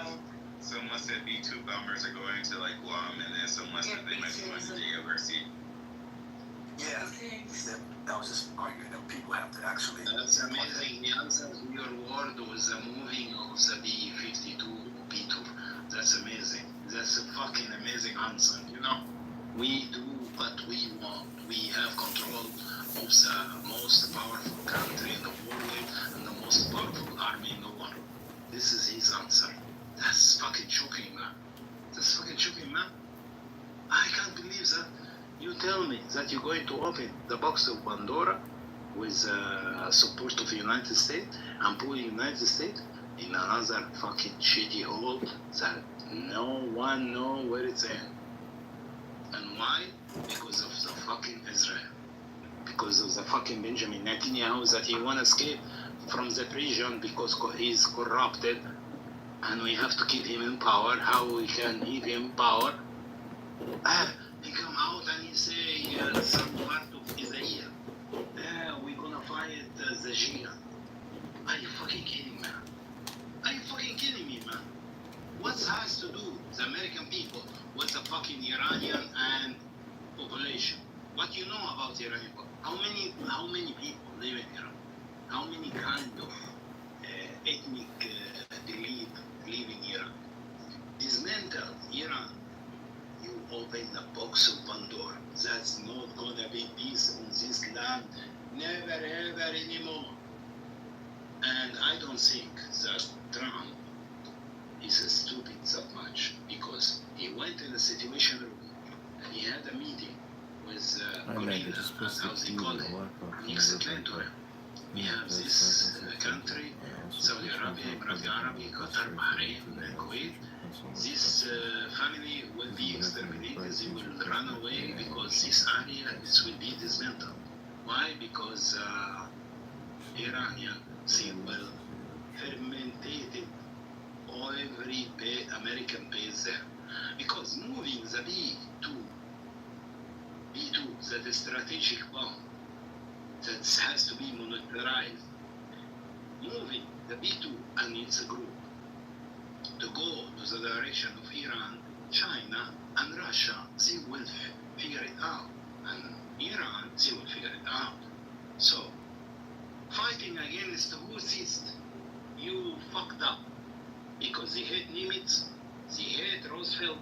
Someone said B-2 bombers are going to like Guam, and then someone said they might be going to JORC. Yeah, that was just arguing that people have to actually. That's amazing. The answer to your word was the moving of the B-52 B-2. That's amazing. That's a fucking amazing answer. You know, we do what we want. We have control of the most powerful country in the world and the most powerful army in the world. This is his answer. That's fucking shocking, man. That's fucking shocking, man. I can't believe that. You tell me that you're going to open the box of Pandora with support of the United States and pull the United States in another fucking shitty hole that no one know where it's in. And why? Because of the fucking Israel. Because of the fucking Benjamin Netanyahu that he want to escape from that region because he's corrupted and we have to keep him in power. How we can keep him in power? He come out and he say some part of Israel. We're gonna fight the jihad. Are you fucking kidding me, man? Are you fucking kidding me, man? What has to do the American people with the fucking Iranian and population? What you know about Iranian people? How many people live in Iran? How many kind of ethnic belief live in Iran? Dismantle Iran. You open the box of Pandora. That's not gonna be peace on this land. Never ever anymore. And I don't think that Trump is stupid that much because he went in the Situation Room and he had a meeting with Gorilla, that's how they call it, and explained to him. We have this country, Saudi Arabia, Emirates Arabic, Qatar, Bahrain, Kuwait. This family will be exterminated, they will run away because this area will be dismantled. Why? Because Iranian, they will fermentate every American base there. Because moving the B2, that strategic bomb, that has to be monitorized, moving the B2 and its group to go to the direction of Iran, China, and Russia, they will figure it out. And Iran, they will figure it out. So, fighting against the Houthis, you fucked up. Because they hate Nimitz, they hate Roosevelt,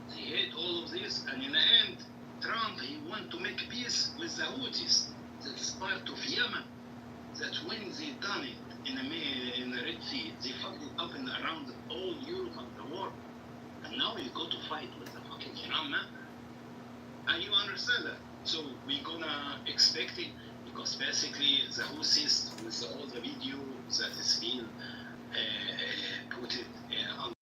they hate all of this, and in the end, Trump, he want to make peace with the Houthis. That is part of Yemen. That when they done it in the Red Sea, they fucked it up around all Europe and the world. And now you go to fight with the fucking Iran, man. And you understand that. So we're gonna expect it, because basically the Houthis, with all the video that is being put it on